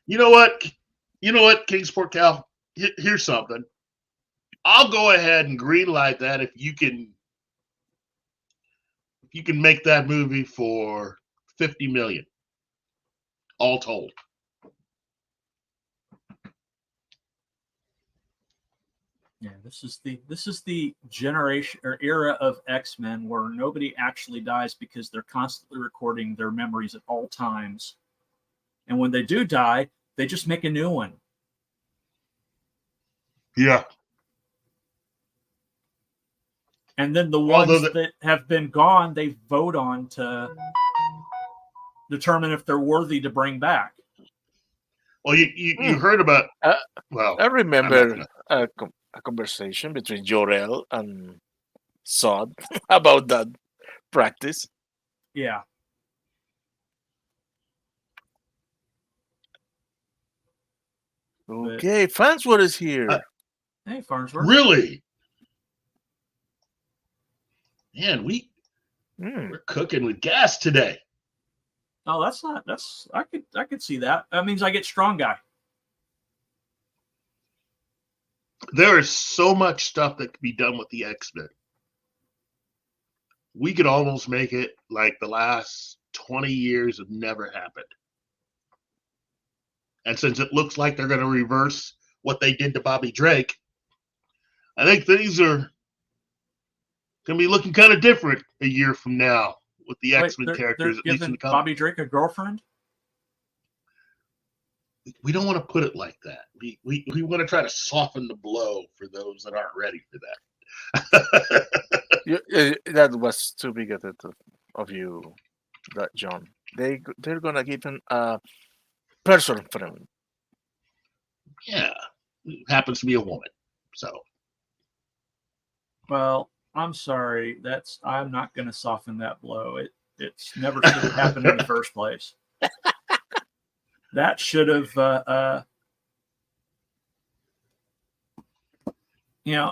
You know what, Kingsport Cal? Here's something. I'll go ahead and greenlight that if you can make that movie for $50 million, all told. Yeah, this is the generation or era of X-Men where nobody actually dies because they're constantly recording their memories at all times. And when they do die, they just make a new one. Yeah. And then the ones that have been gone, they vote on to determine if they're worthy to bring back. Well, you heard about. Well, I remember a conversation between Jor-El and Sod about that practice. Yeah. Okay, Farnsworth is here. Hey, Farnsworth. Really? Man, we're cooking with gas today. Oh, I could see that. That means I get strong guy. There is so much stuff that can be done with the X-Men. We could almost make it like the last 20 years have never happened. And since it looks like they're going to reverse what they did to Bobby Drake, I think things are going to be looking kind of different a year from now with the X-Men characters. They're giving Bobby Drake a girlfriend? We don't want to put it like that. We want to try to soften the blow for those that aren't ready for that. That was too big of you, that John. They're gonna give him a person friend. Yeah, it happens to be a woman. So, well, I'm sorry. I'm not going to soften that blow. It's never should have happened in the first place. That should have,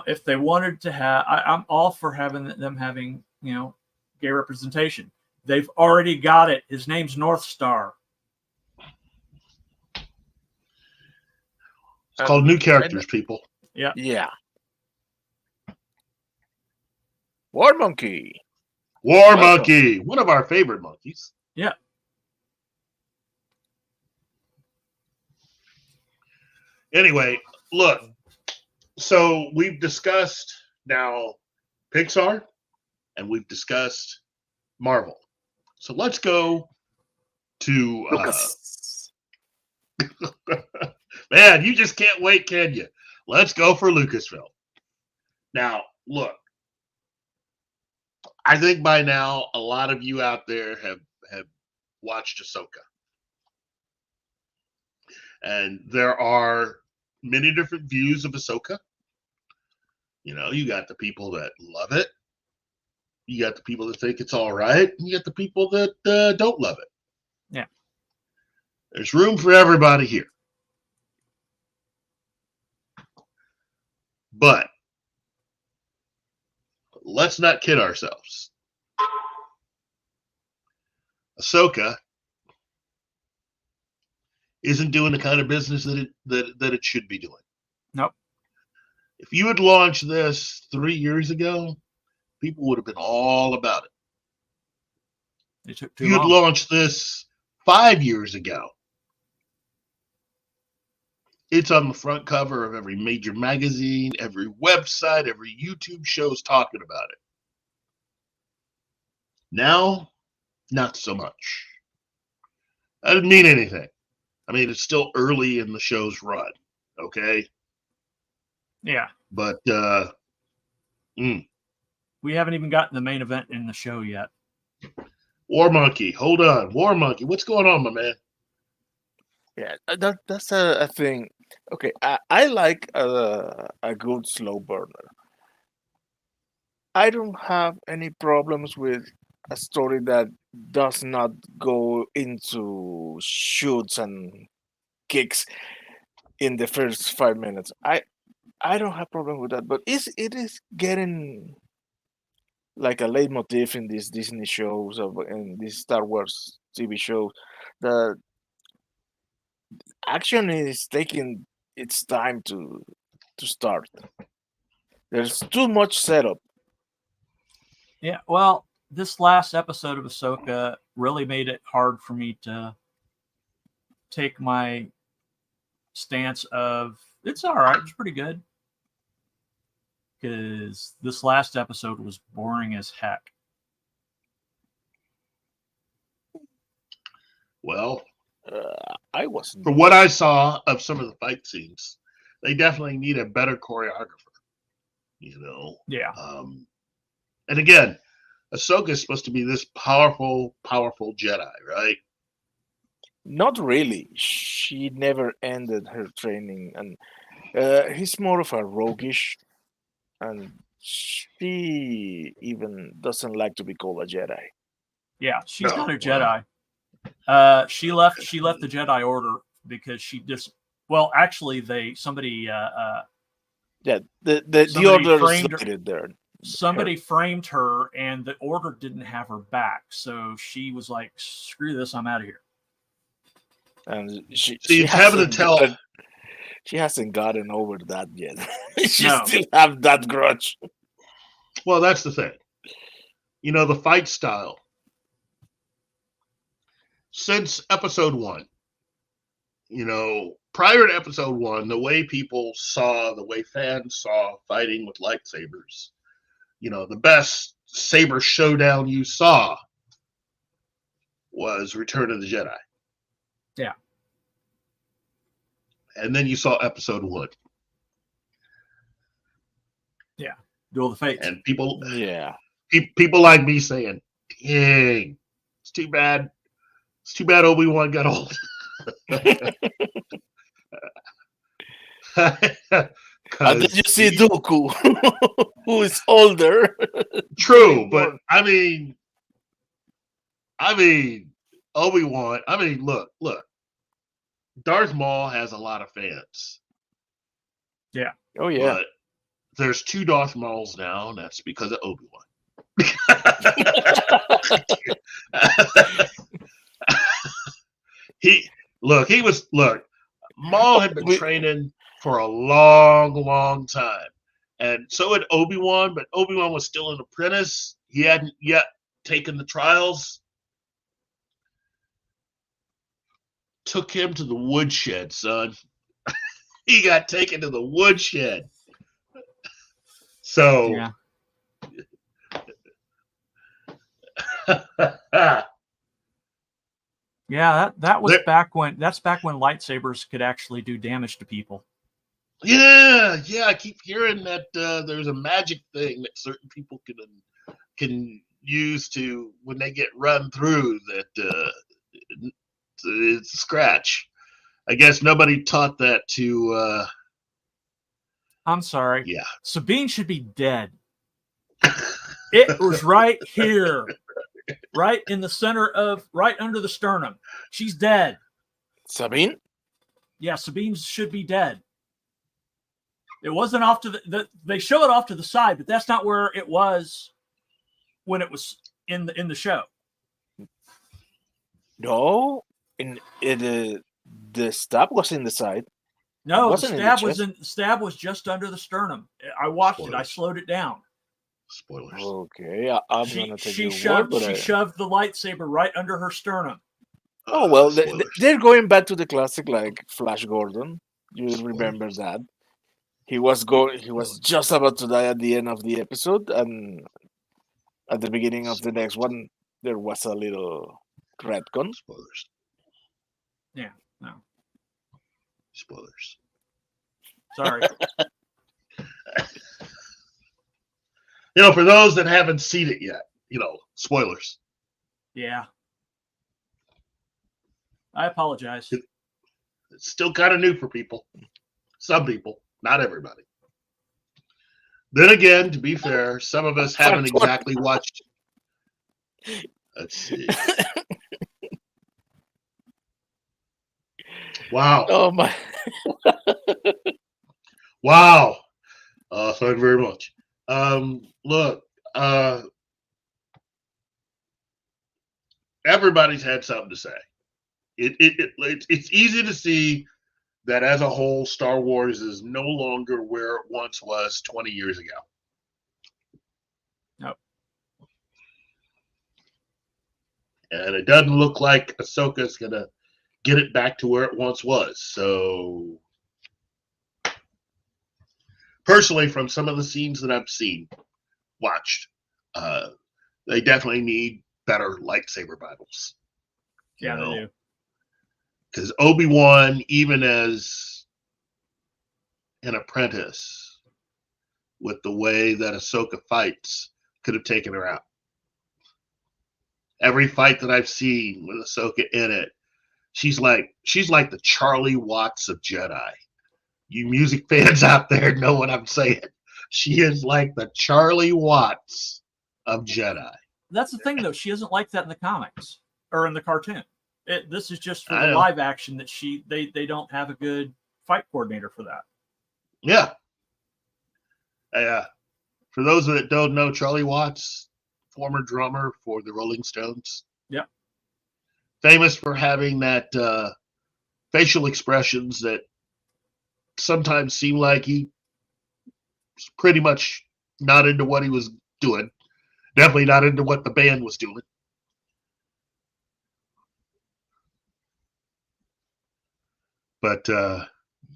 if they wanted to have, I'm all for them having, gay representation. They've already got it. His name's North Star. It's called new characters, people. Yeah. Yeah. War Monkey. Monkey, one of our favorite monkeys. Yeah. Anyway, look. So we've discussed now Pixar and we've discussed Marvel. So let's go to Lucas. Man, you just can't wait, can you? Let's go for Lucasfilm. Now, look. I think by now a lot of you out there have watched Ahsoka. And there are many different views of Ahsoka. You got the people that love it. You got the people that think it's all right. And you got the people that don't love it. Yeah. There's room for everybody here. But let's not kid ourselves. Ahsoka isn't doing the kind of business that it should be doing. Nope. If you had launched this 3 years ago, people would have been all about it. It took If too you had long. launched this 5 years ago, it's on the front cover of every major magazine, every website, every YouTube show is talking about it. Now, not so much. That doesn't mean anything. I mean, it's still early in the show's run, okay? Yeah. But We haven't even gotten the main event in the show yet. War Monkey, hold on. War Monkey, what's going on, my man? Yeah, that's a thing. Okay, I like a good slow burner. I don't have any problems with a story that does not go into shoots and kicks in the first 5 minutes. I don't have problem with that, but it is getting like a leitmotif in these Disney shows in these Star Wars TV shows. The action is taking its time to start. There's too much setup. Yeah, well, this last episode of Ahsoka really made it hard for me to take my stance of it's all right, it's pretty good. Because this last episode was boring as heck. Well, I wasn't. for what I saw of some of the fight scenes, they definitely need a better choreographer. Yeah. And again, Ahsoka is supposed to be this powerful Jedi, right? Not really. She never ended her training, and he's more of a roguish, and she even doesn't like to be called a Jedi. Yeah, she's No, not a well. Jedi. She left the Jedi Order because she just somebody Yeah, the Somebody order is framed her- located there. somebody framed her and the Order didn't have her back. So she was like, screw this, I'm out of here. And she it's having to hasn't tell. she hasn't gotten over that yet. She No. still have that grudge. Well, that's the thing. The fight style. Since episode 1, prior to episode 1, the way fans saw fighting with lightsabers, the best saber showdown you saw was Return of the Jedi. Yeah. And then you saw episode 1. Duel of the Fates. And people like me saying, dang, it's too bad Obi-Wan got old. And then you see Dooku, who is older. True, but I mean, Obi-Wan. I mean, look. Darth Maul has a lot of fans. Yeah. Oh yeah. But there's 2 Darth Mauls now, and that's because of Obi-Wan. Maul had been training for a long time. And so had Obi-Wan, but Obi-Wan was still an apprentice. He hadn't yet taken the trials. Took him to the woodshed, son. He got taken to the woodshed. So Yeah. Yeah, that was back when lightsabers could actually do damage to people. Yeah, I keep hearing that there's a magic thing that certain people can use to when they get run through that it's a scratch. I guess nobody taught that to. I'm sorry. Yeah. Sabine should be dead. It was right here, right in the center of, right under the sternum. She's dead. Sabine? Yeah, Sabine should be dead. It wasn't off to they show it off to the side, but that's not where it was when it was in the show. No, the stab was in the side. No, the Wasn't in the stab was chest? the stab was just under the sternum. I watched it. I Spoilers. slowed it down. Spoilers. Okay, I'm gonna take She your shoved word, but shoved the lightsaber right under her sternum. oh well, Spoilers. they're going back to the classic, like Flash Gordon. You Spoilers. remember that? He was just about to die at the end of the episode, and at the beginning of the next one, there was a little retcon. Spoilers. Yeah, no. Spoilers. Sorry. For those that haven't seen it yet, spoilers. Yeah. I apologize. It's still kind of new for people. Some people, not everybody. Then again, to be fair, some of us haven't exactly watched. Let's see. Wow. Oh my! Wow. Thank you very much. Look, everybody's had something to say. It's easy to see that as a whole, Star Wars is no longer where it once was 20 years ago. Nope. And it doesn't look like Ahsoka's going to get it back to where it once was. So, personally, from some of the scenes that I've watched, they definitely need better lightsaber battles. Yeah, they do. Because Obi-Wan, even as an apprentice, with the way that Ahsoka fights, could have taken her out. Every fight that I've seen with Ahsoka in it, she's like the Charlie Watts of Jedi. You music fans out there know what I'm saying. She is like the Charlie Watts of Jedi. That's the thing, though. She isn't like that in the comics or in the cartoon. This is just for I the know. live action that they don't have a good fight coordinator for that. Yeah. For those that don't know, Charlie Watts, former drummer for the Rolling Stones. Yep. Famous for having that facial expressions that sometimes seem like he was pretty much not into what he was doing. Definitely not into what the band was doing. But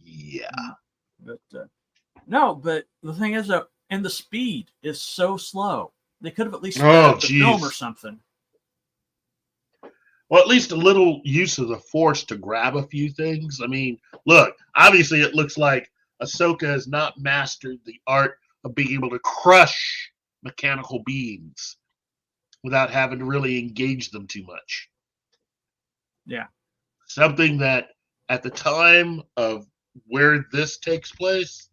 yeah. But no, but the thing is that, and the speed is so slow. They could have at least sped up the film or something. Well, at least a little use of the Force to grab a few things. I mean, look, obviously it looks like Ahsoka has not mastered the art of being able to crush mechanical beings without having to really engage them too much. Yeah. Something that at the time of where this takes place,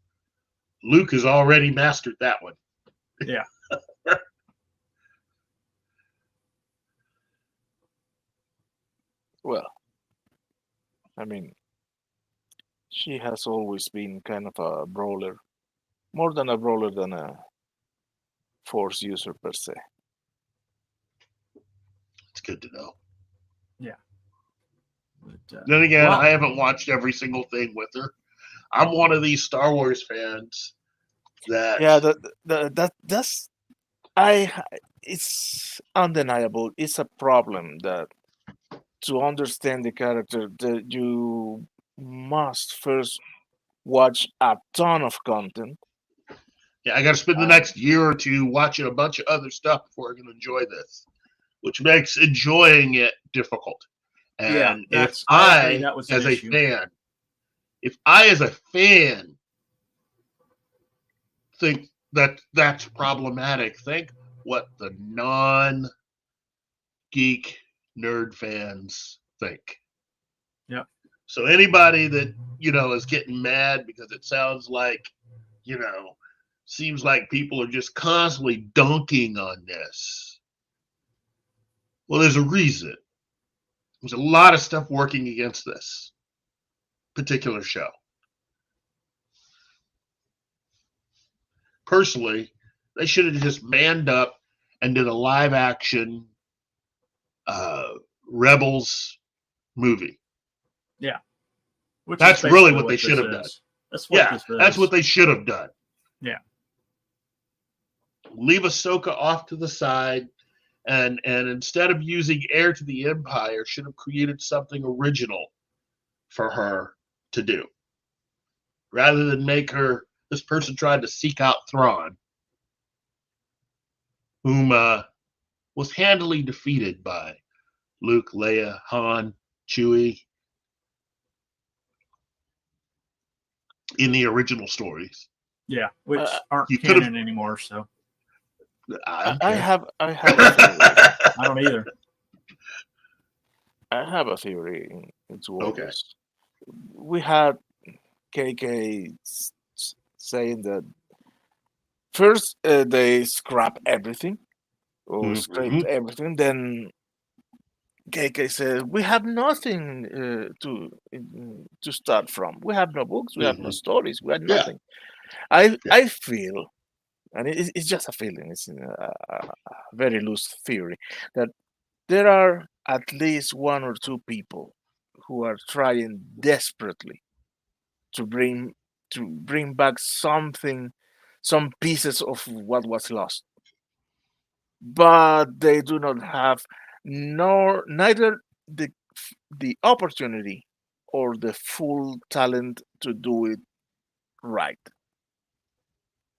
Luke has already mastered that one. Yeah. Well, I mean, she has always been kind of a brawler, more than a brawler than a Force user per se. It's good to know. But, Then again, well, I haven't watched every single thing with her. I'm one of these Star Wars fans that That's it's undeniable. It's a problem that to understand the character that you must first watch a ton of content. I got to spend the next year or two watching a bunch of other stuff before I can enjoy this, which makes enjoying it difficult. And if I, as a fan, think that that's problematic, think what the non-geek nerd fans think. Yep. So anybody that, is getting mad because it sounds like, seems like people are just constantly dunking on this. Well, there's a reason. There's a lot of stuff working against this particular show. Personally, they should have just manned up and did a live action Rebels movie. Yeah. Which That's is really basically what they should have done. That's what this is. That's what they should have done. Yeah. Leave Ahsoka off to the side, and instead of using Heir to the Empire, should have created something original for her to do. Rather than make her, this person tried to seek out Thrawn, whom was handily defeated by Luke, Leia, Han, Chewie in the original stories. Yeah, which aren't you canon anymore. So I have a theory. I don't either. I have a theory. It's Okay. We had KK saying that first they scrap everything or scraped everything. Then KK says we have nothing to start from. We have no books. We have no stories. We have nothing. I feel, and it's just a feeling. It's a very loose theory that there are at least one or two people who are trying desperately to bring back something, some pieces of what was lost, but they do not have neither the opportunity or the full talent to do it right.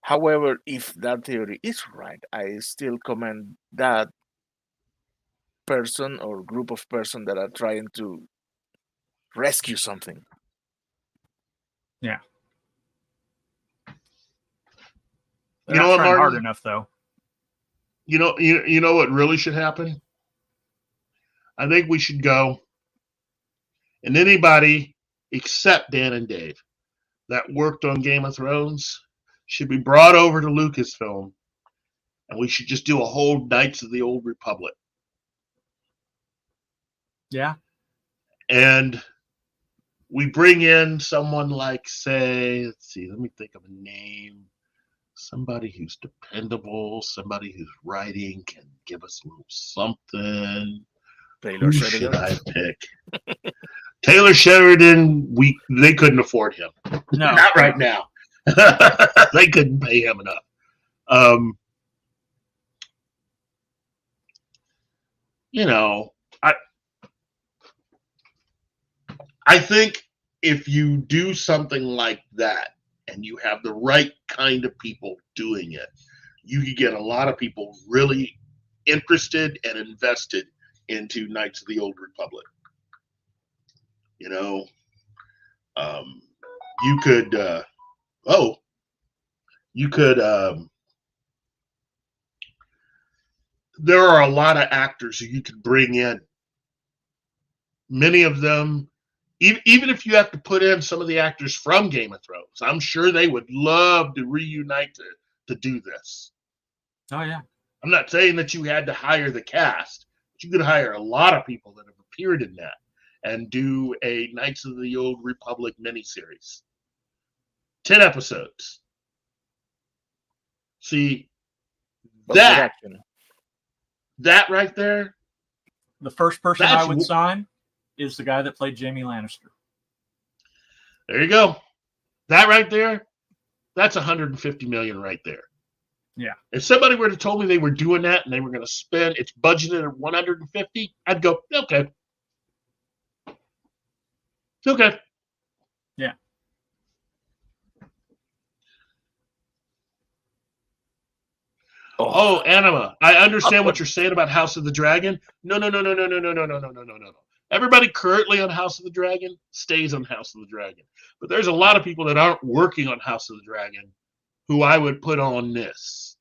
However, if that theory is right, I still commend that person or group of person that are trying to rescue something. Yeah. You They're know not what, trying hard Martin? enough, though. You know what really should happen? I think we should go, and anybody except Dan and Dave that worked on Game of Thrones should be brought over to Lucasfilm, and we should just do a whole Knights of the Old Republic. Yeah. And we bring in someone like, say, let's see, let me think of a name. Somebody who's dependable, somebody whose writing can give us a little something. Who should I pick? Taylor Sheridan, they couldn't afford him. No. Not right now. They couldn't pay him enough. I think if you do something like that and you have the right kind of people doing it, you could get a lot of people really interested and invested into Knights of the Old Republic. There are a lot of actors who you could bring in. Many of them, even if you have to put in some of the actors from Game of Thrones, I'm sure they would love to reunite to do this. Oh, yeah. I'm not saying that you had to hire the cast, but you could hire a lot of people that have appeared in that and do a Knights of the Old Republic miniseries. 10 episodes. See, that right there. The first person I would sign is the guy that played Jaime Lannister. There you go. That right there, that's $150 million right there. Yeah. If somebody were to told me they were doing that and they were going to spend, it's budgeted at 150, I'd go, okay. Okay. Yeah. Oh, Anima, I understand what you're saying about House of the Dragon. No. Everybody currently on House of the Dragon stays on House of the Dragon. But there's a lot of people that aren't working on House of the Dragon who I would put on this.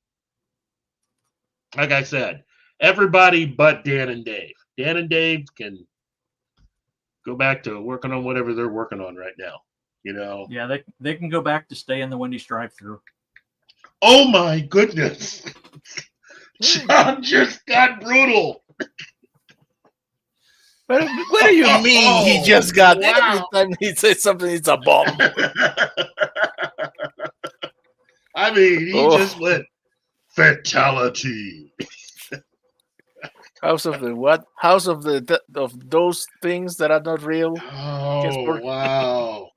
Like I said, everybody but Dan and Dave. Dan and Dave can go back to working on whatever they're working on right now. You know? Yeah, they can go back to stay in the Wendy's drive-thru. Oh my goodness. John just got brutal. What do you mean he just got? Wow. Every time he says something, it's a bomb. I mean, he just went fatality. House of the what? House of of those things that are not real. Oh, wow.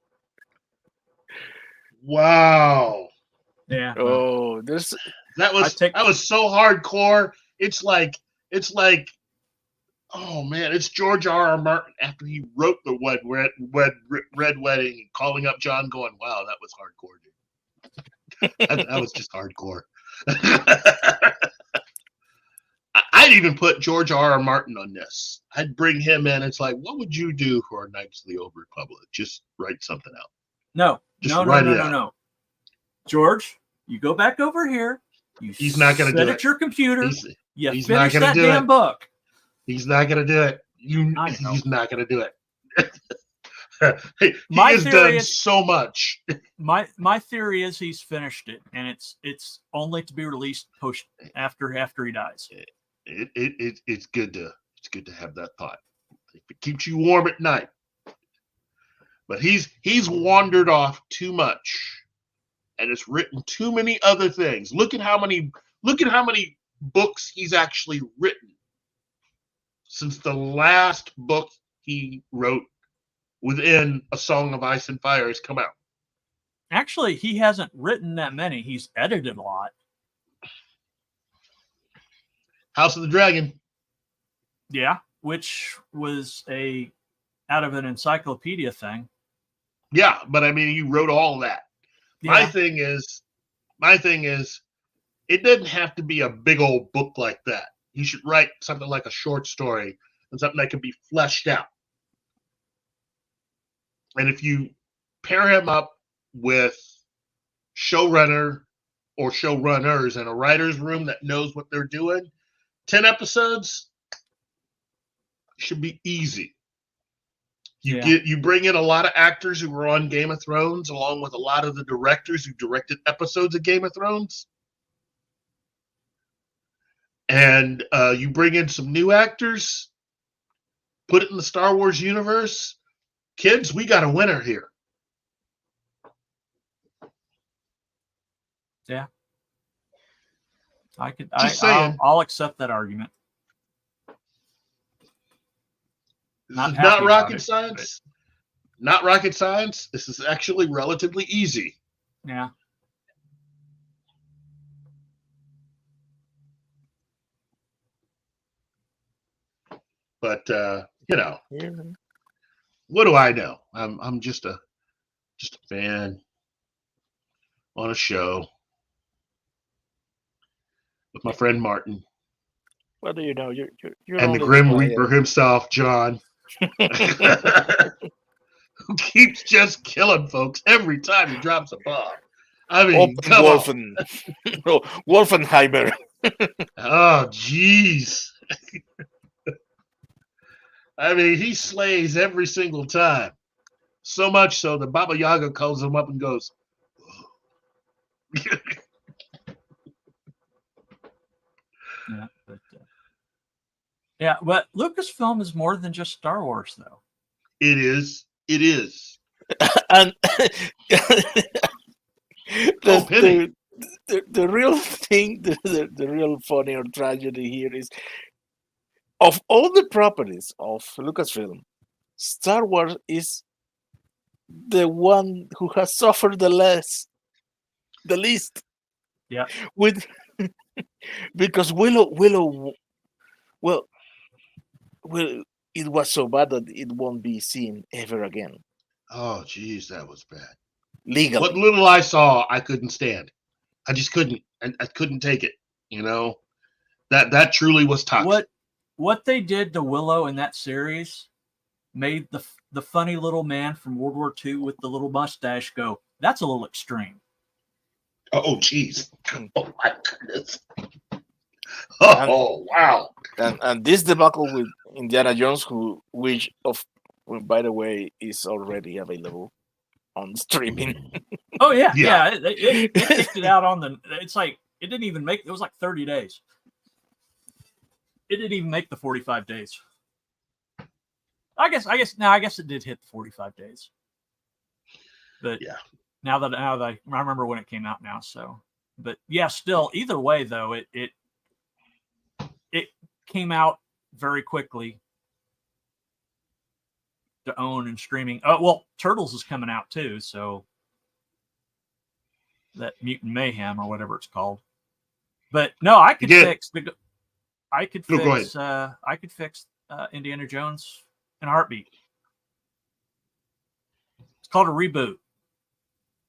Wow. Yeah. Oh, there's That was so hardcore. It's like, oh man, it's George R.R. Martin after he wrote the Red Wedding and calling up John going, wow, that was hardcore, dude. that was just hardcore. I'd even put George R.R. Martin on this. I'd bring him in. It's like, what would you do for Knights of the Old Republic? Just write something out. No. George, you go back over here. He's not going to do it. At your computer. You he's finish not that damn book. He's not going to do it. He's not going to do it. He has done so much. My theory is he's finished it, and it's only to be released after he dies. It's good to have that thought. It keeps you warm at night. But he's wandered off too much, and has written too many other things. Look at how many books he's actually written since the last book he wrote within A Song of Ice and Fire has come out. Actually, he hasn't written that many. He's edited a lot. House of the Dragon. Yeah, which was out of an encyclopedia thing. Yeah, but I mean, he wrote all of that. Yeah. My thing is, it doesn't have to be a big old book like that. You should write something like a short story and something that can be fleshed out. And if you pair him up with showrunner or showrunners in a writer's room that knows what they're doing, 10 episodes should be easy. You bring in a lot of actors who were on Game of Thrones, along with a lot of the directors who directed episodes of Game of Thrones. And you bring in some new actors, put it in the Star Wars universe. Kids, we got a winner here. Yeah. I'll accept that argument. Not rocket science. Not rocket science. This is actually relatively easy. Yeah. But what do I know? I'm just a fan on a show with my friend Martin. What do you know? You're and the Grim Reaper himself, John. Who keeps just killing folks every time he drops a bomb. I mean, Wolfenheimer. Oh, jeez. I mean, he slays every single time. So much so that Baba Yaga calls him up and goes, but Lucasfilm is more than just Star Wars, though. It is. And the real thing, the real funny or tragedy here is, of all the properties of Lucasfilm, Star Wars is the one who has suffered the least. Yeah. Because Willow, it was so bad that it won't be seen ever again. Oh, geez, that was bad. Legally. What little I saw, I couldn't stand. I just couldn't. I couldn't take it. That truly was toxic. What they did to Willow in that series made the funny little man from World War II with the little mustache go, that's a little extreme. Oh, geez. Oh, my goodness. Oh, wow. And this debacle Indiana Jones, which by the way is already available on streaming. Oh yeah, Yeah. It kicked it out on the. It's like it didn't even make. It was like 30 days. It didn't even make the 45 days. I guess it did hit the 45 days. But Yeah. Now that I remember when it came out now. So, but yeah, still either way though, it came out very quickly to own and streaming. Oh well, Turtles is coming out too, so that Mutant Mayhem or whatever it's called. But no, I could fix Indiana Jones in a heartbeat. It's called a reboot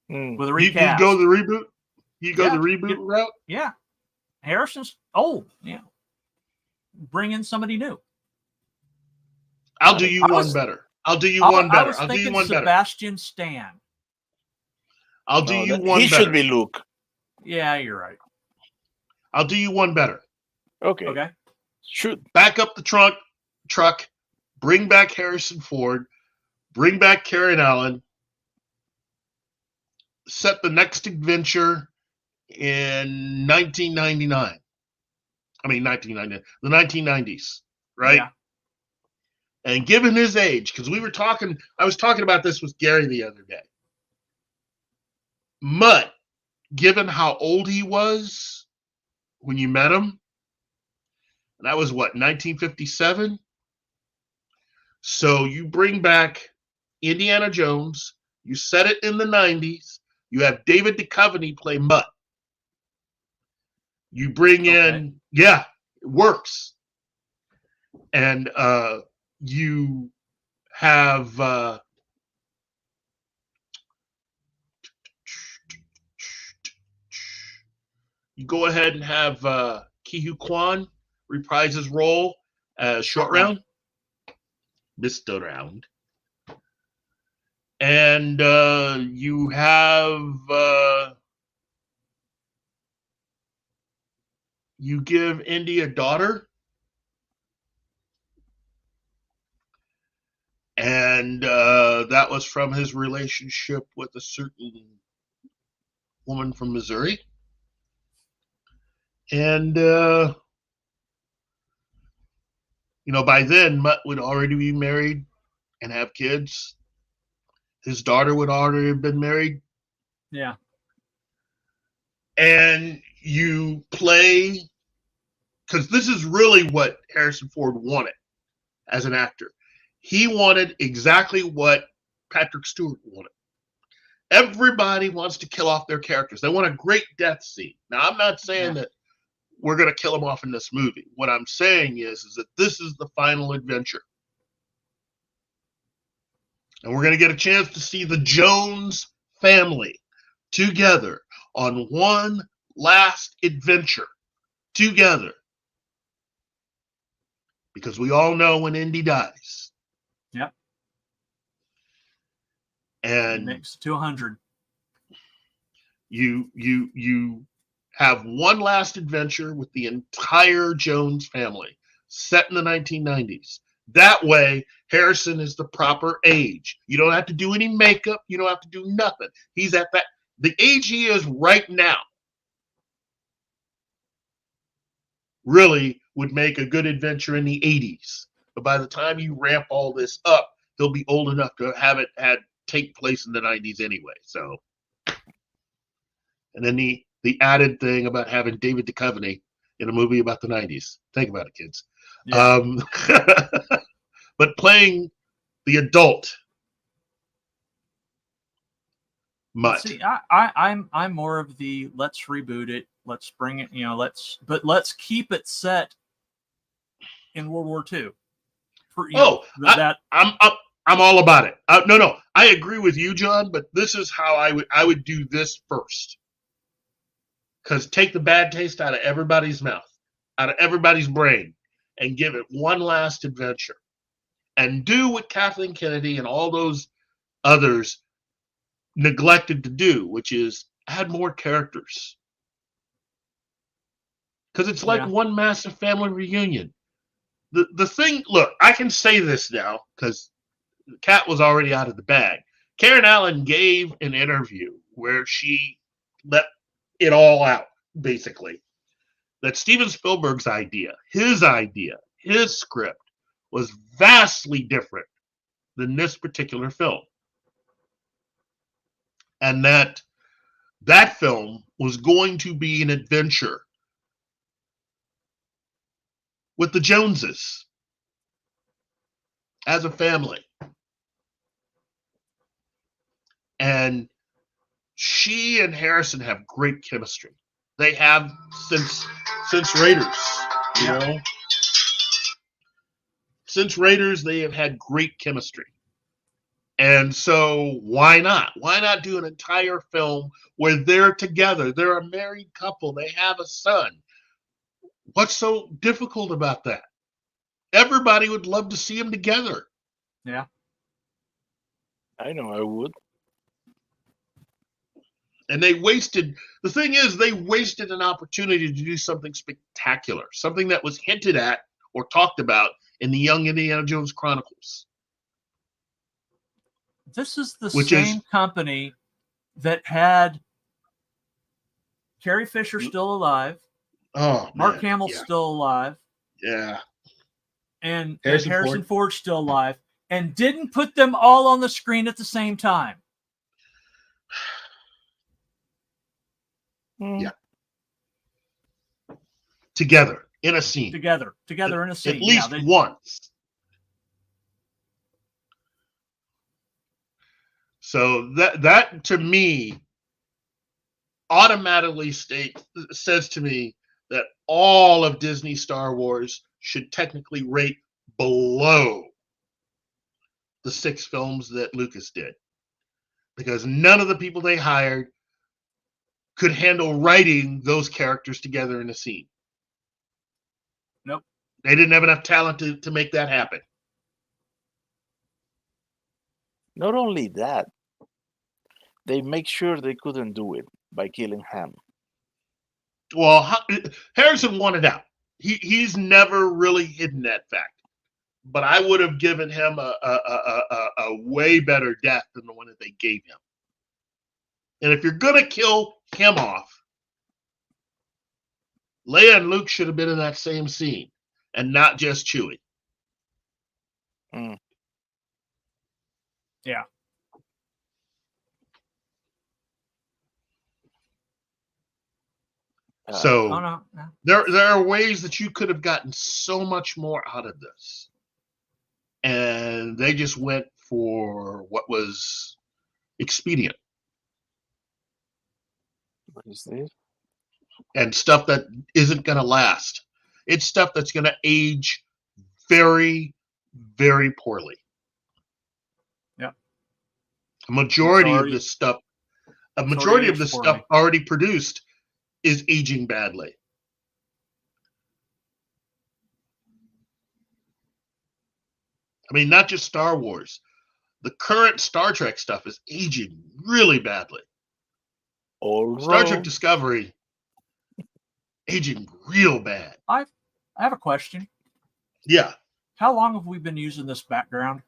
with a recast. You go the reboot. You go the reboot route. Yeah, Harrison's old. Yeah, bring in somebody new. I'll do you one better. I'll do you one better. I'll do you one better. Sebastian Stan. I'll do you one better. He should be Luke. Yeah, you're right. I'll do you one better. Okay. Shoot. Back up the truck. Bring back Harrison Ford. Bring back Karen Allen. Set the next adventure in 1999. I mean, 1999. The 1990s, right? Yeah. And given his age, because I was talking about this with Gary the other day. Mutt, given how old he was when you met him, and that was what, 1957? So you bring back Indiana Jones, you set it in the 90s, you have David Duchovny play Mutt. You bring in, it works. And you have you go ahead and have Ki-Hu Kwan reprise his role as Short Round, Mr. Round. And you have you give Indy a daughter. And that was from his relationship with a certain woman from Missouri. And, by then, Mutt would already be married and have kids. His daughter would already have been married. Yeah. And you play, because this is really what Harrison Ford wanted as an actor. He wanted exactly what Patrick Stewart wanted. Everybody wants to kill off their characters. They want a great death scene. Now, I'm not saying that we're going to kill them off in this movie. What I'm saying is that this is the final adventure. And we're going to get a chance to see the Jones family together on one last adventure together. Because we all know when Indy dies. Yep. And next 200. You have one last adventure with the entire Jones family set in the 1990s. That way, Harrison is the proper age. You don't have to do any makeup. You don't have to do nothing. He's at the age he is right now. Really would make a good adventure in the 80s. But by the time you ramp all this up, he'll be old enough to have it take place in the 90s anyway. So, and then the added thing about having David Duchovny in a movie about the 90s. Think about it, kids. Yeah. But playing the adult Mutt. See, I'm more of the let's reboot it, let's bring it, let's keep it set in World War II. I'm all about it. No, I agree with you, John. But this is how I would do this first. Because take the bad taste out of everybody's mouth, out of everybody's brain, and give it one last adventure. And do what Kathleen Kennedy and all those others neglected to do, which is add more characters. Because it's like one massive family reunion. The thing, look, I can say this now because the cat was already out of the bag. Karen Allen gave an interview where she let it all out, basically. That Steven Spielberg's idea, his script, was vastly different than this particular film. And that film was going to be an adventure with the Joneses as a family. And she and Harrison have great chemistry. They have since Raiders, you know. Since Raiders, they have had great chemistry. And so why not? Why not do an entire film where they're together? They're a married couple. They have a son. What's so difficult about that? Everybody would love to see them together. Yeah. I know I would. And they wasted an opportunity to do something spectacular, something that was hinted at or talked about in the Young Indiana Jones Chronicles. This is the same company that had Carrie Fisher still alive, Mark Hamill's still alive, and Harrison Ford still alive, and didn't put them all on the screen at the same time. Yeah. Together in a scene. Together in a scene. At least once. So that to me automatically says to me that all of Disney Star Wars should technically rate below the 6 films that Lucas did. Because none of the people they hired could handle writing those characters together in a scene. Nope. They didn't have enough talent to make that happen. Not only that, they make sure they couldn't do it by killing Ham. Well, Harrison wanted out. He's never really hidden that fact. But I would have given him a way better death than the one that they gave him. And if you're going to kill him off, Leia and Luke should have been in that same scene and not just Chewie. Yeah. So there are ways that you could have gotten so much more out of this. And they just went for what was expedient. What is this? And stuff that isn't going to last. It's stuff that's going to age very, very poorly. Yeah. A majority of this stuff already produced is aging badly. I mean, not just Star Wars. The current Star Trek stuff is aging really badly. Star Trek Discovery, aging real bad. I have a question. Yeah. How long have we been using this background?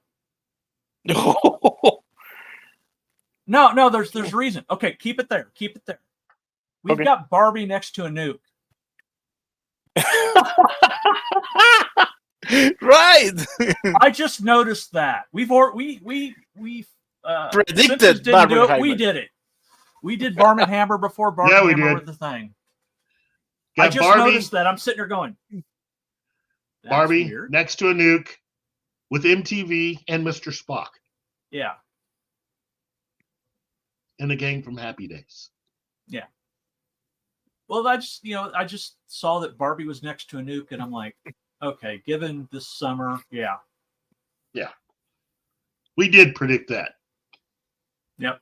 No, there's a reason. Okay, keep it there. We've got Barbie next to a nuke. Right. I just noticed that. We've predicted Barbenheimer. We did it. We did Barbenheimer before Barbenheimer was the thing. I just noticed that. I'm sitting here going, Barbie weird. Next to a nuke with MTV and Mr. Spock. Yeah. And the gang from Happy Days. Yeah. Well, I just saw that Barbie was next to a nuke, and I'm like, okay, given this summer, yeah. Yeah. We did predict that. Yep.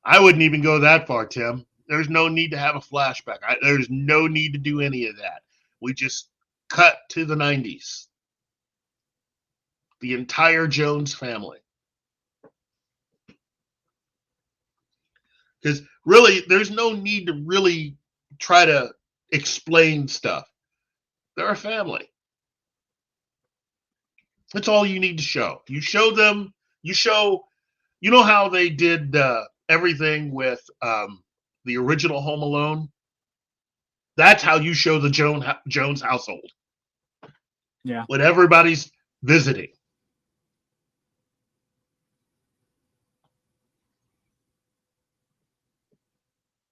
I wouldn't even go that far, Tim. There's no need to have a flashback. There's no need to do any of that. We just cut to the 90s. The entire Jones family. Because really, there's no need to really try to explain stuff. They're a family. That's all you need to show. You show them. You know how they did everything with the original Home Alone. That's how you show the Jones household. Yeah. When everybody's visiting.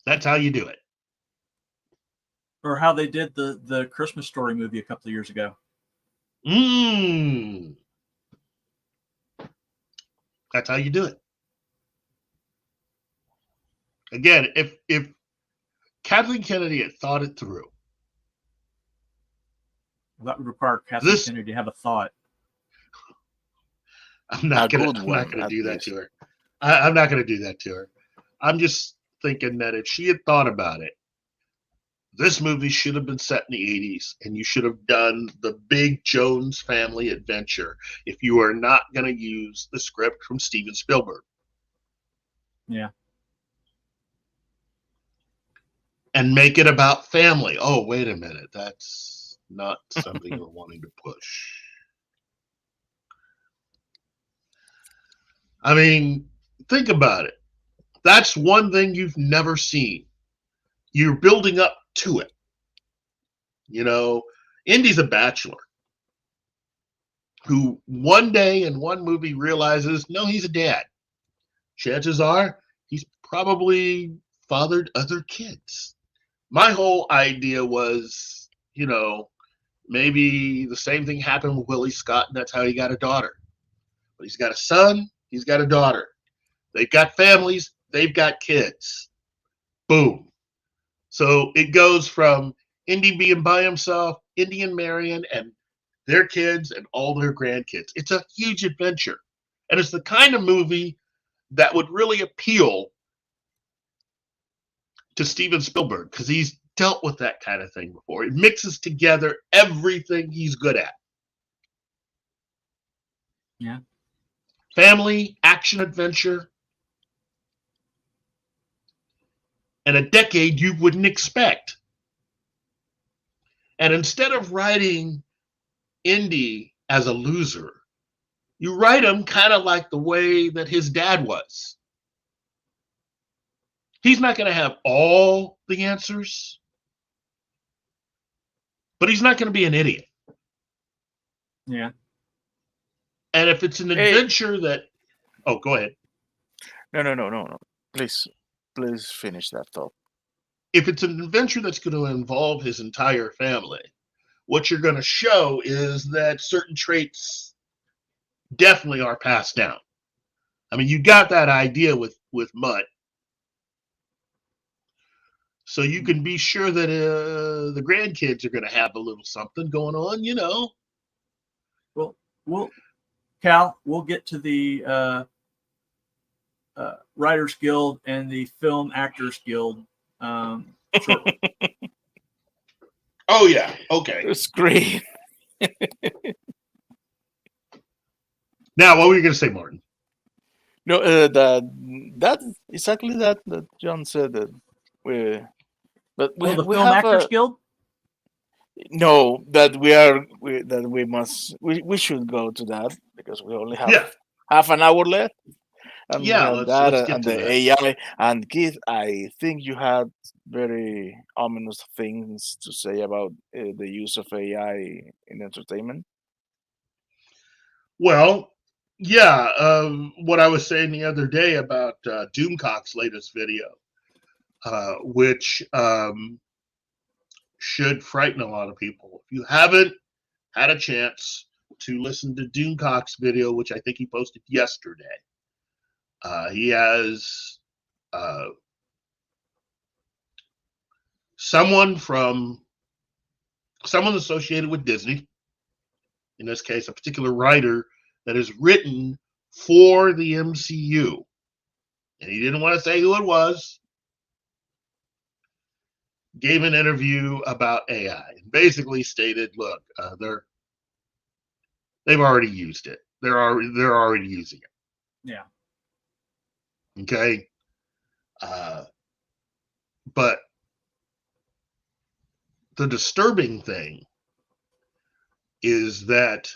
That's how you do it. Or how they did the Christmas Story movie a couple of years ago. That's how you do it. Again, if Kathleen Kennedy had thought it through. That would require Kathleen Kennedy to have a thought. I'm not going to do that to her. I'm not going to do that to her. I'm just thinking that if she had thought about it, this movie should have been set in the 80s, and you should have done the big Jones family adventure if you are not going to use the script from Steven Spielberg. Yeah. And make it about family. Oh, wait a minute. That's not something we're wanting to push. I mean, think about it. That's one thing you've never seen. You're building up to it. You know, Indy's a bachelor who one day in one movie realizes, no, he's a dad. Chances are he's probably fathered other kids. My whole idea was, you know, maybe the same thing happened with Willie Scott, and that's how he got a daughter. But he's got a son, he's got a daughter. They've got families, they've got kids. Boom. So it goes from Indy being by himself, Indy and Marion, and their kids and all their grandkids. It's a huge adventure. And it's the kind of movie that would really appeal to Steven Spielberg because he's dealt with that kind of thing before. It mixes together everything he's good at. Yeah. Family, action, adventure, and a decade you wouldn't expect. And instead of writing Indy as a loser, you write him kind of like the way that his dad was. He's not going to have all the answers, but he's not going to be an idiot. Yeah. And if it's an adventure that... Oh, go ahead. No. Please finish that thought. If it's an adventure that's going to involve his entire family, what you're going to show is that certain traits definitely are passed down. I mean, you got that idea with Mutt. So you can be sure that the grandkids are going to have a little something going on, you know. Well, Cal, we'll get to the Writers Guild and the Film Actors Guild shortly. Oh, yeah. Okay. It's great. Now, what were you going to say, Martin? No, that exactly that John said that we Film Actors Guild. No, we should go to that because we only have half an hour left. And let's get and to the that. AI. And Keith, I think you had very ominous things to say about the use of AI in entertainment. Well, yeah. What I was saying the other day about Doomcock's latest video, which should frighten a lot of people. If you haven't had a chance to listen to Doomcock's video, which I think he posted yesterday, he has someone associated with Disney, in this case, a particular writer that is written for the MCU. And he didn't want to say who it was. Gave an interview about AI and basically stated, look, they've already used it. They're already using it. Yeah. Okay. But the disturbing thing is that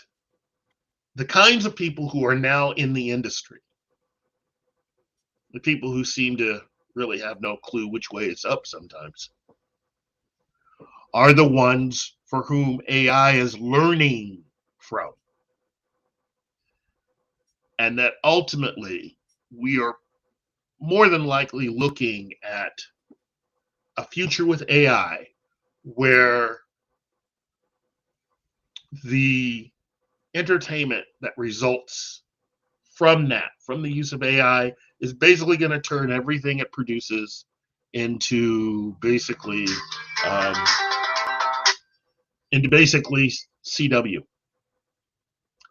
the kinds of people who are now in the industry, the people who seem to really have no clue which way it's up sometimes, are the ones for whom AI is learning from. And that ultimately we are more than likely looking at a future with AI where the entertainment that results from that, from the use of AI, is basically going to turn everything it produces into basically CW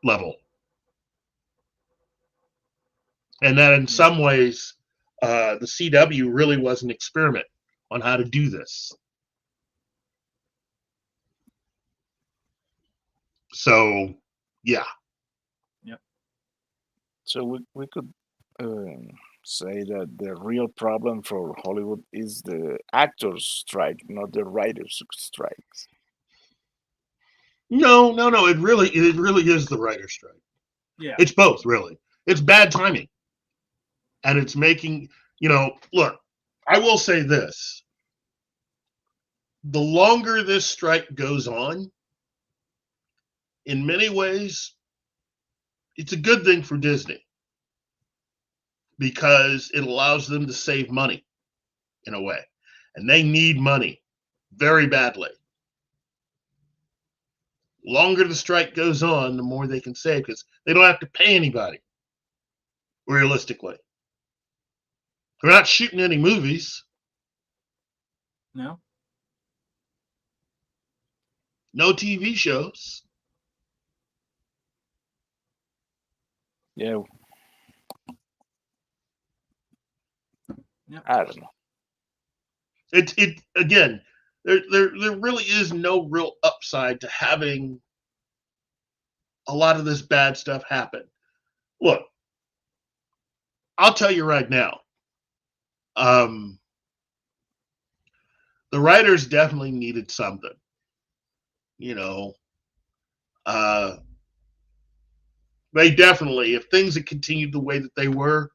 level. And that in some ways, the CW really was an experiment on how to do this. So, yeah. Yep. So we could say that the real problem for Hollywood is the actors' strike, not the writers' strikes. No. It really is the writer's strike. Yeah. It's both, really. It's bad timing. And it's making, look, I will say this. The longer this strike goes on, in many ways, it's a good thing for Disney because it allows them to save money in a way. And they need money very badly. Longer the strike goes on, the more they can save because they don't have to pay anybody, realistically. They're not shooting any movies. No. No TV shows. Yeah. Yep. I don't know. It again, there really is no real upside to having a lot of this bad stuff happen. Look, I'll tell you right now, the writers definitely needed something. They definitely, if things had continued the way that they were,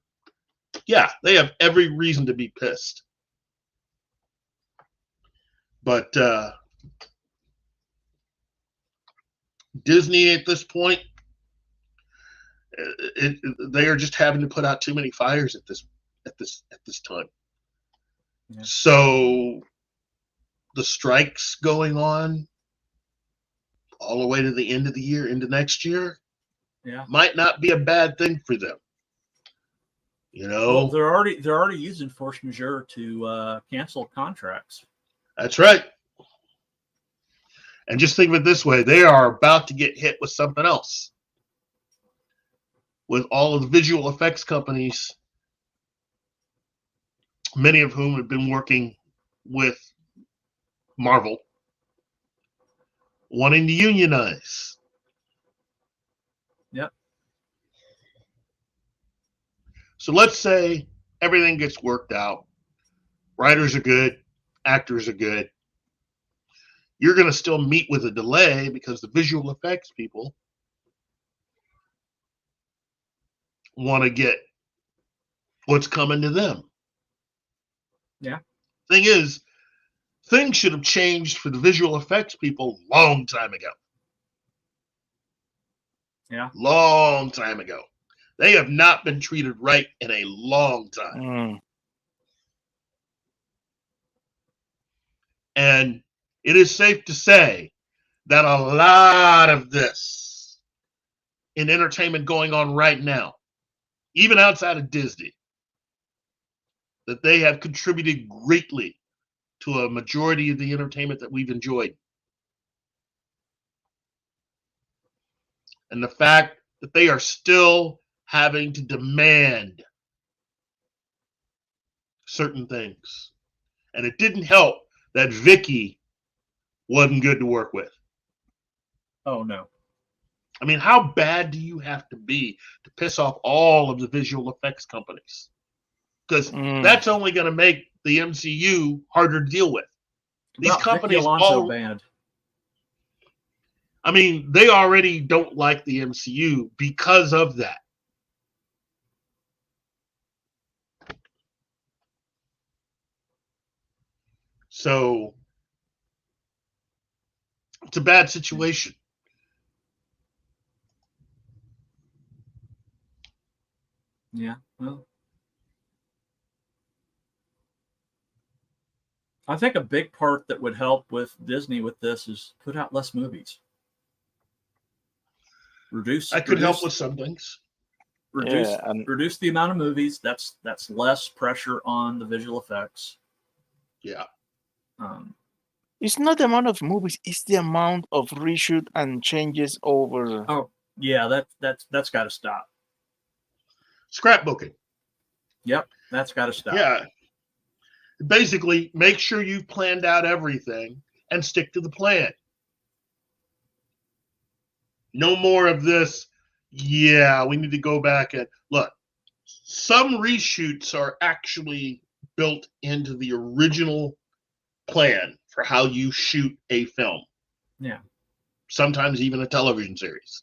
yeah, they have every reason to be pissed. But Disney at this point, they are just having to put out too many fires at this time. Yeah. So the strikes going on all the way to the end of the year, into next year, might not be a bad thing for them. Well, they're already using force majeure to cancel contracts. That's right. And just think of it this way: they are about to get hit with something else. With all of the visual effects companies, many of whom have been working with Marvel, wanting to unionize. Yep. So let's say everything gets worked out. Writers are good. Actors are good. You're going to still meet with a delay because the visual effects people want to get what's coming to them. Yeah. Thing is, things should have changed for the visual effects people long time ago. Yeah. Long time ago. They have not been treated right in a long time. And it is safe to say that a lot of this in entertainment going on right now, even outside of Disney, that they have contributed greatly to a majority of the entertainment that we've enjoyed. And the fact that they are still having to demand certain things. And it didn't help that Vicky wasn't good to work with. Oh, no. I mean, how bad do you have to be to piss off all of the visual effects companies? Because that's only going to make the MCU harder to deal with. These companies Vicky Alonso banned. I mean, they already don't like the MCU because of that. So it's a bad situation. Yeah, well, I think a big part that would help with Disney with this is put out less movies. I could help with some things. Reduce the amount of movies. That's less pressure on the visual effects. Yeah. It's not the amount of movies; it's the amount of reshoot and changes over. Oh, yeah, that's got to stop. Scrapbooking. Yep, that's got to stop. Yeah. Basically, make sure you've planned out everything and stick to the plan. No more of this. Yeah, we need to go back and look. Some reshoots are actually built into the original plan for how you shoot a film. Yeah. Sometimes even a television series.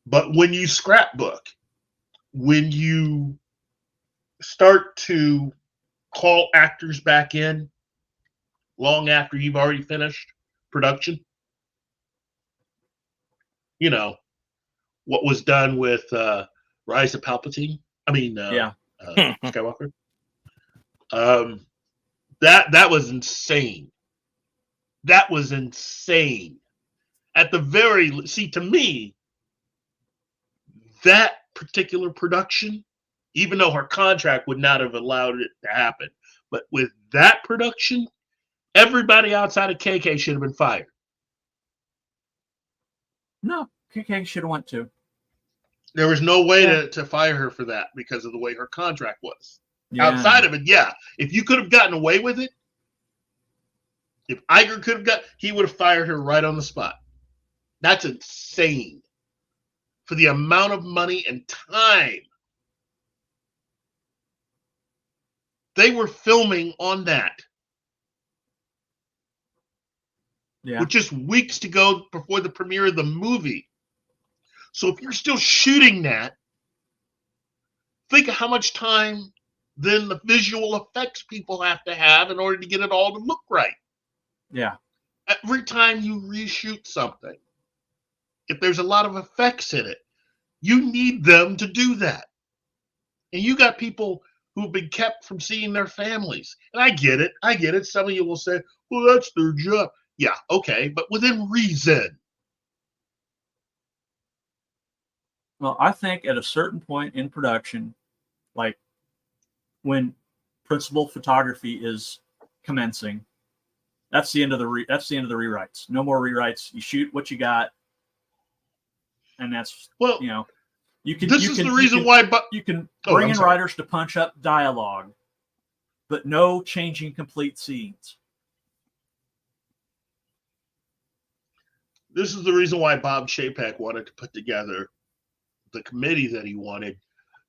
But when you scrapbook, when you start to call actors back in long after you've already finished production, you know, what was done with Rise of Palpatine. I mean, Skywalker. That was insane. That was insane. At the very to me, that particular production, even though her contract would not have allowed it to happen, but with that production, everybody outside of KK should have been fired. No, KK should have went too. There was no way to fire her for that because of the way her contract was. Yeah. Outside of it, yeah. If you could have gotten away with it, if Iger could have he would have fired her right on the spot. That's insane. For the amount of money and time they were filming on that. Yeah. With just weeks to go before the premiere of the movie. So if you're still shooting that, think of how much time then the visual effects people have to have in order to get it all to look right. Yeah. Every time you reshoot something, if there's a lot of effects in it, you need them to do that. And you got people who've been kept from seeing their families. And I get it. Some of you will say, well, that's their job. Yeah, okay, but within reason. Well, I think at a certain point in production, like when principal photography is commencing, that's the end of the rewrites. No more rewrites. You shoot what you got, and that's you can. This is the reason why. You can bring in writers to punch up dialogue, but no changing complete scenes. This is the reason why Bob Chapek wanted to put together the committee that he wanted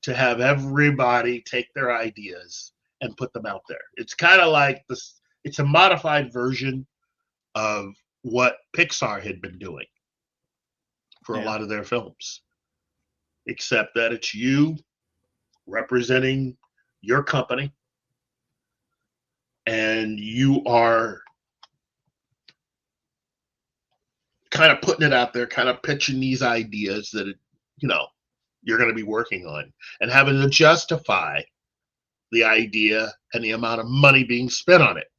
to have everybody take their ideas and put them out there. It's kind of like this. It's a modified version of what Pixar had been doing for a lot of their films, except that it's you representing your company and you are kind of putting it out there, kind of pitching these ideas that you're going to be working on and having to justify the idea and the amount of money being spent on it.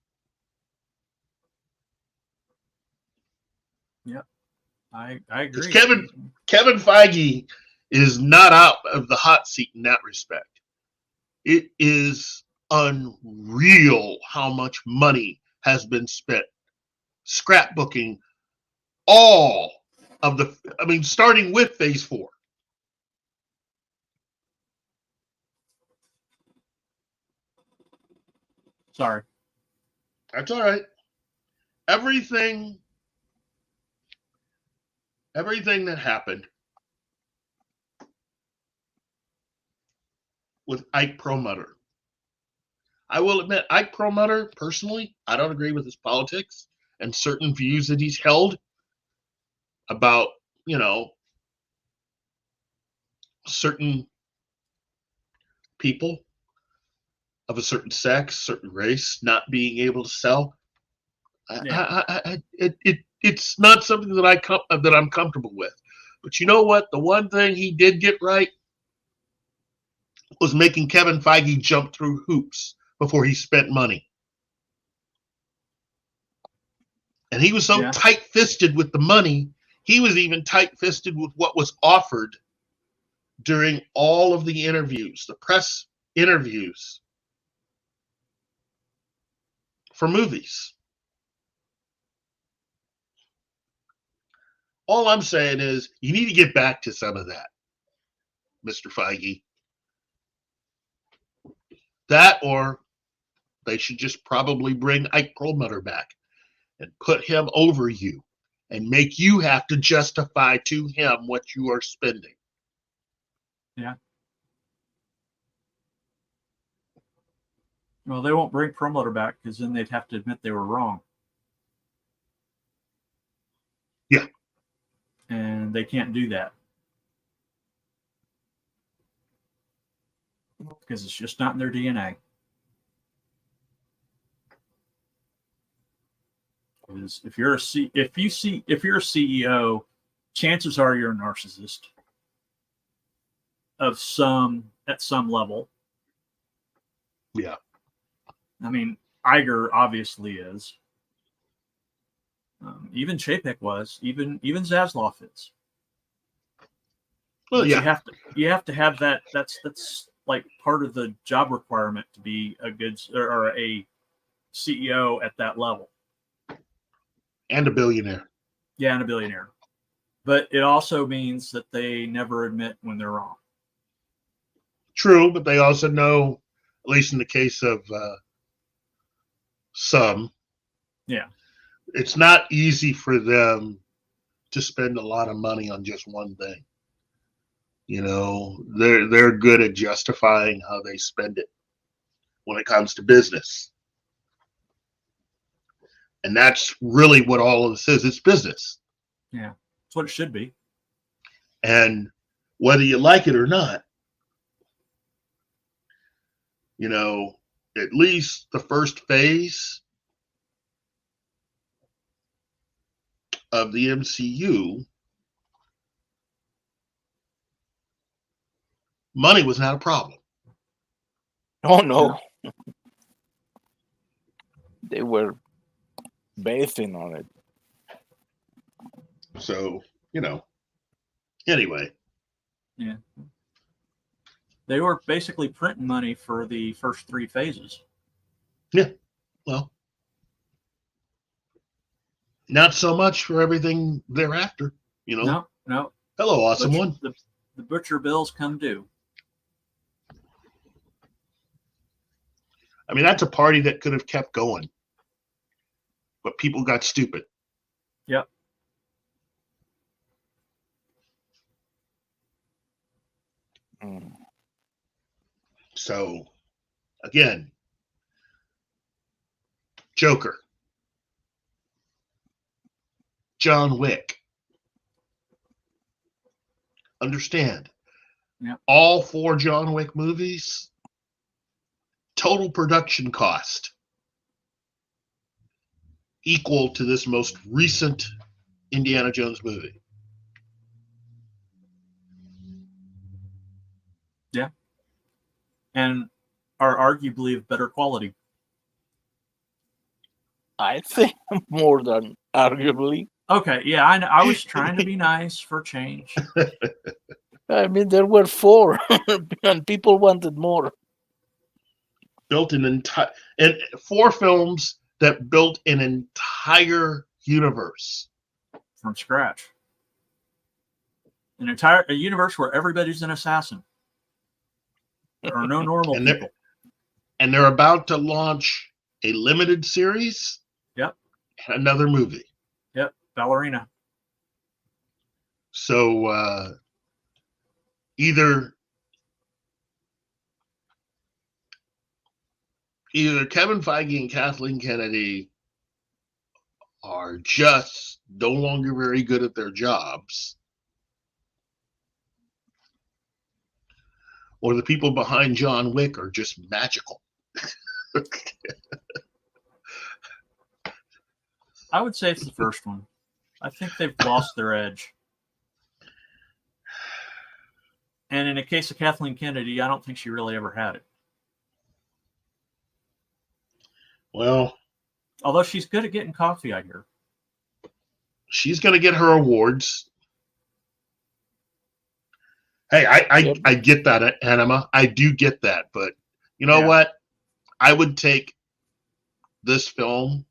Yep, I agree. Kevin Feige is not out of the hot seat in that respect. It is unreal how much money has been spent scrapbooking all of starting with Phase 4. Sorry. That's all right. Everything that happened with Ike Perlmutter. I will admit, Ike Perlmutter, personally, I don't agree with his politics and certain views that he's held, about, certain people of a certain sex, certain race, not being able to sell. It's not something that I'm comfortable with. But you know what? The one thing he did get right was making Kevin Feige jump through hoops before he spent money. And he was so tight-fisted with the money, he was even tight-fisted with what was offered during all of the interviews, the press interviews for movies. All I'm saying is you need to get back to some of that, Mr. Feige. That, or they should just probably bring Ike Perlmutter back and put him over you and make you have to justify to him what you are spending. Yeah. Well, they won't bring Perlmutter back because then they'd have to admit they were wrong. Yeah. And they can't do that. Because it's just not in their DNA. Because if you're a CEO, chances are you're a narcissist at some level. Yeah. I mean, Iger obviously is. Even Chapek was. Even Zaslav is. Well, but yeah. You have to have that. That's like part of the job requirement to be a good or a CEO at that level. And a billionaire. Yeah, and a billionaire. But it also means that they never admit when they're wrong. True, but they also know, at least in the case of some, it's not easy for them to spend a lot of money on just one thing. They're good at justifying how they spend it when it comes to business. And that's really what all of this is. It's business. Yeah, that's what it should be. And whether you like it or not, at least the first phase of the MCU, money was not a problem. Oh, no. They were basing on it. So, anyway. Yeah. They were basically printing money for the first 3 phases. Yeah. Well, not so much for everything thereafter, No. Hello, awesome one. The butcher bills come due. I mean, that's a party that could have kept going. But people got stupid. Yep. So, again, Joker, John Wick. Understand, all 4 John Wick movies, total production cost equal to this most recent Indiana Jones movie. Yeah. And are arguably of better quality. I think more than arguably. Okay, yeah, I was trying to be nice for change. I mean, there were 4, and people wanted more. Built an entire, and 4 films that built an entire universe from scratch. A universe where everybody's an assassin. There are no normal people. And they're about to launch a limited series. Yep. And another movie. Yep. Ballerina. So either Kevin Feige and Kathleen Kennedy are just no longer very good at their jobs, or the people behind John Wick are just magical. I would say it's the first one. I think they've lost their edge. And in the case of Kathleen Kennedy, I don't think she really ever had it. Well, although she's good at getting coffee, I hear. She's going to get her awards. Hey, I get that, Anima. I do get that. But you know what? I would take this film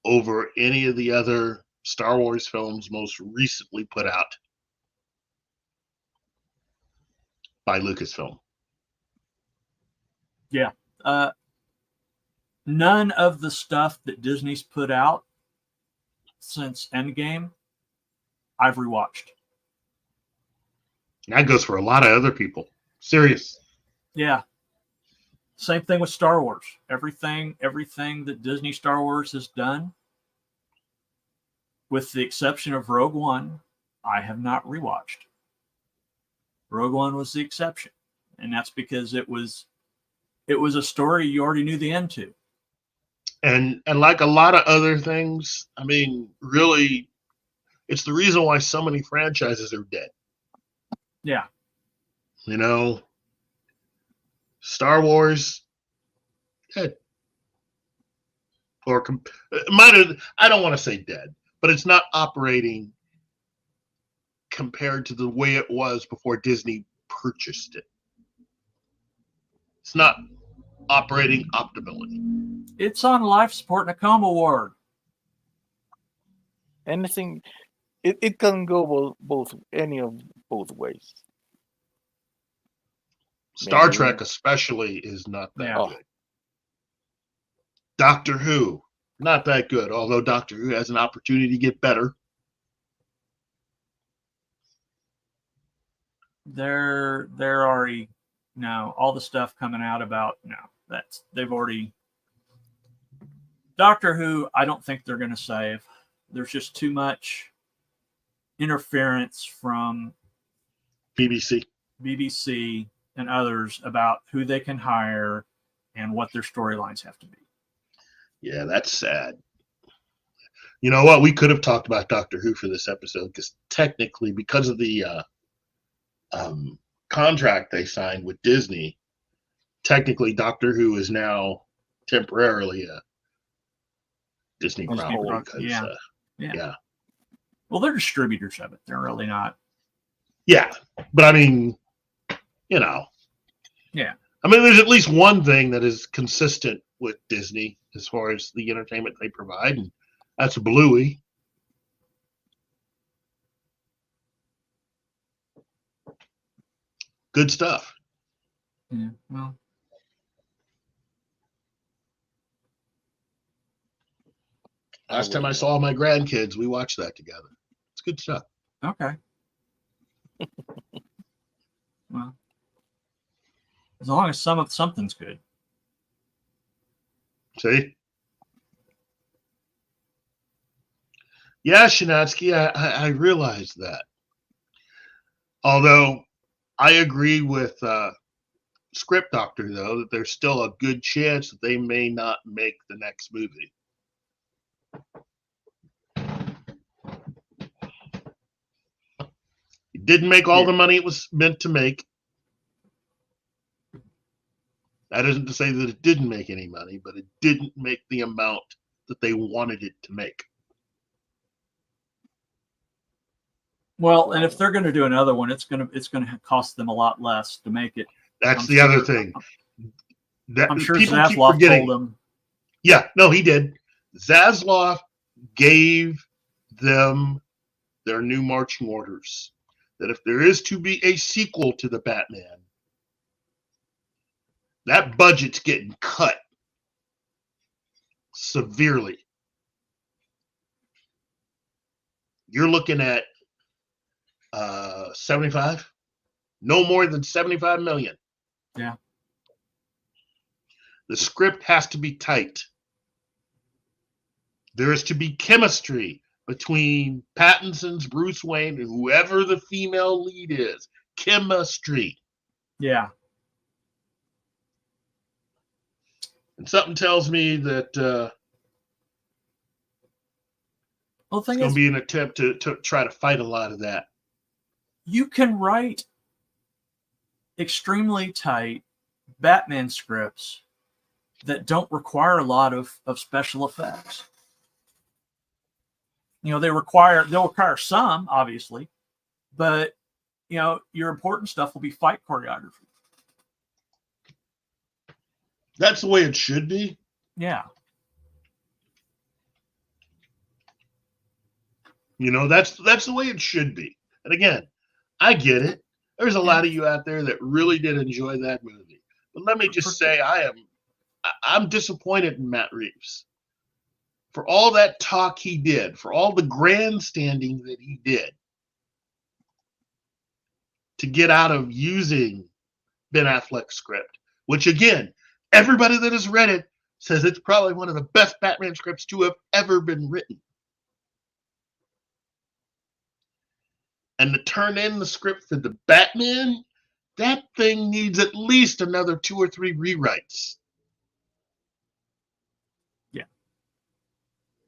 over any of the other Star Wars films most recently put out by Lucasfilm. Yeah. None of the stuff that Disney's put out since Endgame, I've rewatched. That goes for a lot of other people. Serious. Yeah. Same thing with Star Wars. Everything that Disney Star Wars has done, with the exception of Rogue One, I have not rewatched. Rogue One was the exception. And that's because it was a story you already knew the end to. And like a lot of other things, I mean, really, it's the reason why so many franchises are dead. Yeah. You know, Star Wars, dead. Or I don't want to say dead, but it's not operating compared to the way it was before Disney purchased it. It's not operating optimally. It's on life support and a coma ward. Anything, it can go both ways. Star Trek especially is not that good. Doctor Who, not that good, although Doctor Who has an opportunity to get better. They're already, no, all the stuff coming out about, no, they've already, Doctor Who, I don't think they're going to save. There's just too much interference from BBC and others about who they can hire and what their storylines have to be. Yeah, that's sad. You know what? We could have talked about Doctor Who for this episode because technically, because of the contract they signed with Disney, technically Doctor Who is now temporarily a Disney problem. Yeah. Well, they're distributors of it. They're really not. Yeah, but I mean, you know. Yeah. I mean, there's at least one thing that is consistent with Disney as far as the entertainment they provide, and that's Bluey. Good stuff. Yeah, well. Last time I saw my grandkids, we watched that together. It's good stuff. Okay. Well, as long as something's good. See? Yeah, Shinatsky, I realize that. Although I agree with Script Doctor, though, that there's still a good chance that they may not make the next movie. It didn't make all the money it was meant to make. That isn't to say that it didn't make any money, but it didn't make the amount that they wanted it to make. Well, and if they're going to do another one, it's going to cost them a lot less to make it. That's the other thing. I'm sure Zaslav told them. Yeah, no, he did. Zaslav gave them their new marching orders that if there is to be a sequel to the Batman, that budget's getting cut severely. You're looking at 75, no more than 75 million. Yeah. The script has to be tight. There is to be chemistry between Pattinson's Bruce Wayne and whoever the female lead is. Chemistry. Yeah. And something tells me that Well, the it's thing going is, to be an attempt to try to fight a lot of that. you can write extremely tight Batman scripts that don't require a lot of special effects. You know, they'll require some, obviously, but you know, your important stuff will be fight choreography. That's the way it should be. Yeah. You know, that's the way it should be. And again, I get it. There's a lot of you out there that really did enjoy that movie. But let me just say, I'm disappointed in Matt Reeves for all that talk he did, for all the grandstanding that he did to get out of using Ben Affleck's script, which again, everybody that has read it says it's probably one of the best Batman scripts to have ever been written. And to turn in the script for the Batman, that thing needs at least another 2 or 3 rewrites. Yeah.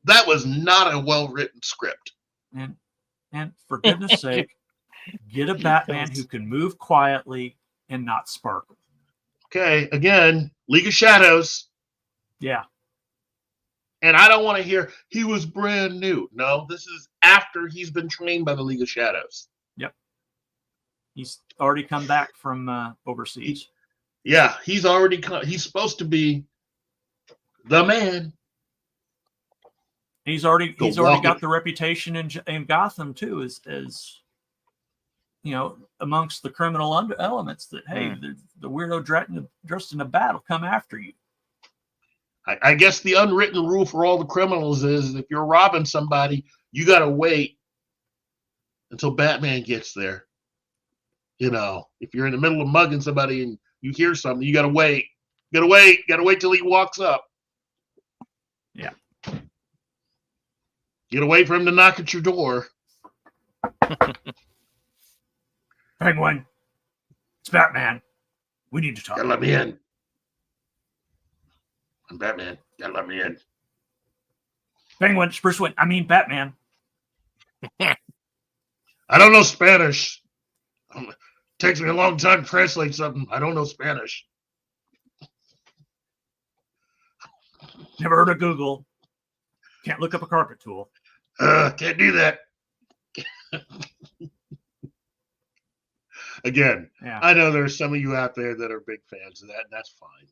That was not a well-written script. And for goodness sake, get a Batman who can move quietly and not sparkle. Okay, again, League of Shadows. Yeah. And I don't want to hear he was brand new. No, this is after he's been trained by the League of Shadows. Yep. He's already come back from overseas. Yeah, he's already come. He's supposed to be the man. He's already got the reputation in Gotham too, as you know, amongst the criminal elements that hey, the weirdo dressed in a bat will come after you. I guess the unwritten rule for all the criminals is if you're robbing somebody, you got to wait until Batman gets there. You know, if you're in the middle of mugging somebody and you hear something, you got to wait. You got to wait till he walks up. Yeah. You got to wait for him to knock at your door. Penguin, it's Batman. We need to talk. Gotta let me in. I'm Batman. Gotta let me in. Penguin, it's Bruce Wayne. I mean, Batman. I don't know Spanish. Takes me a long time to translate something. I don't know Spanish. Never heard of Google. Can't look up a carpet tool. Can't do that. Again, Yeah. I know there's some of you out there that are big fans of that, and that's fine.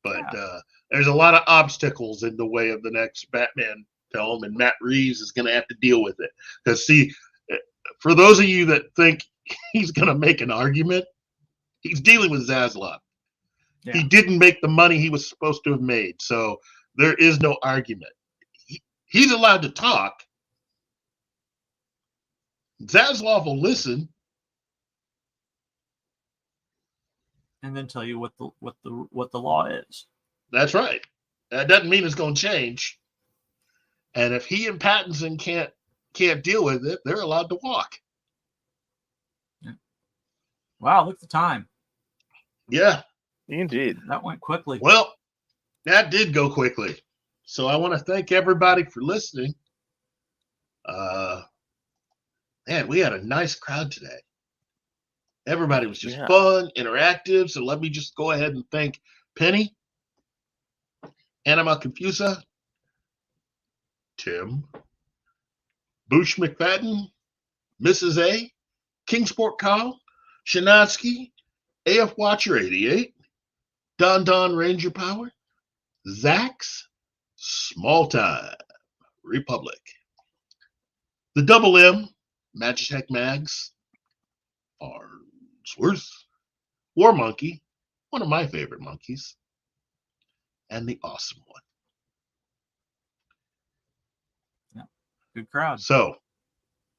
But there's a lot of obstacles in the way of the next Batman film, and Matt Reeves is going to have to deal with it. Because, see, for those of you that think he's going to make an argument, he's dealing with Zaslav. Yeah. He didn't make the money he was supposed to have made, so there is no argument. He's allowed to talk. Zaslav will listen. And then tell you what the law is. That's right. That doesn't mean it's going to change. And if he and Pattinson can't deal with it, they're allowed to walk. Yeah. Wow, look at the time. Yeah. Indeed. That went quickly. Well, that did go quickly. So I want to thank everybody for listening. Man, we had a nice crowd today. Everybody was just fun, interactive. So let me just go ahead and thank Penny, Anima Confusa, Tim, Boosh McFadden, Mrs. A, Kingsport Kyle, Shanatsky, AF Watcher 88, Don Ranger Power, Zax, Small Time, Republic, the Double M, Magitech Mags, Farnsworth, War Monkey, one of my favorite monkeys, and the Awesome One. Yeah, good crowd. So,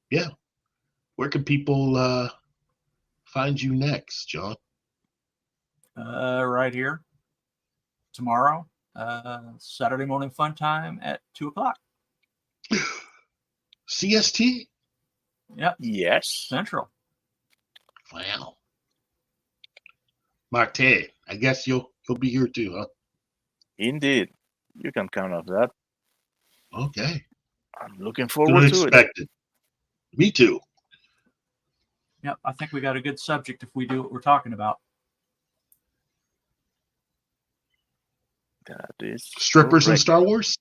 yeah, where can people find you next, John? Right here tomorrow, Saturday morning fun time at 2:00. CST? Yep. Yes. Central. Wow. Marte, I guess you'll be here too, huh? Indeed. You can count on that. Okay. I'm looking Good forward to it. expected. Me too. Yep. I think we got a good subject if we do what we're talking about. That is Strippers in correct. Star Wars?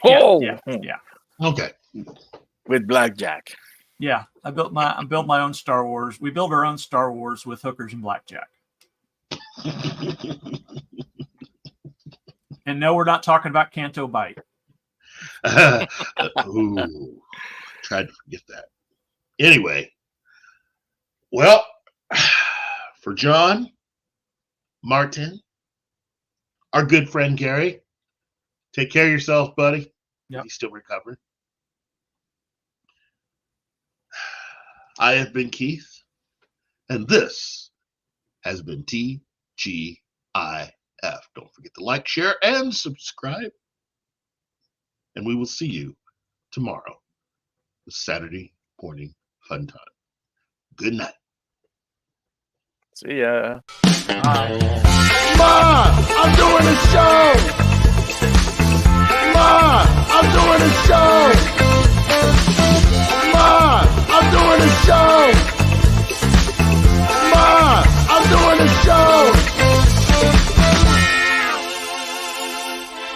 Oh, Yeah. Okay. with blackjack. Yeah. I built my own Star Wars. We build our own Star Wars with hookers and blackjack. And no, we're not talking about Canto Bite. Ooh, tried to forget that. Anyway, well, for John, Martin, our good friend Gary, take care of yourself, buddy. Yep. He's still recovering. I have been Keith, and this has been TGIF. Don't forget to like, share, and subscribe. And we will see you tomorrow with Saturday morning fun time. Good night. See ya. Come on! I'm doing a show!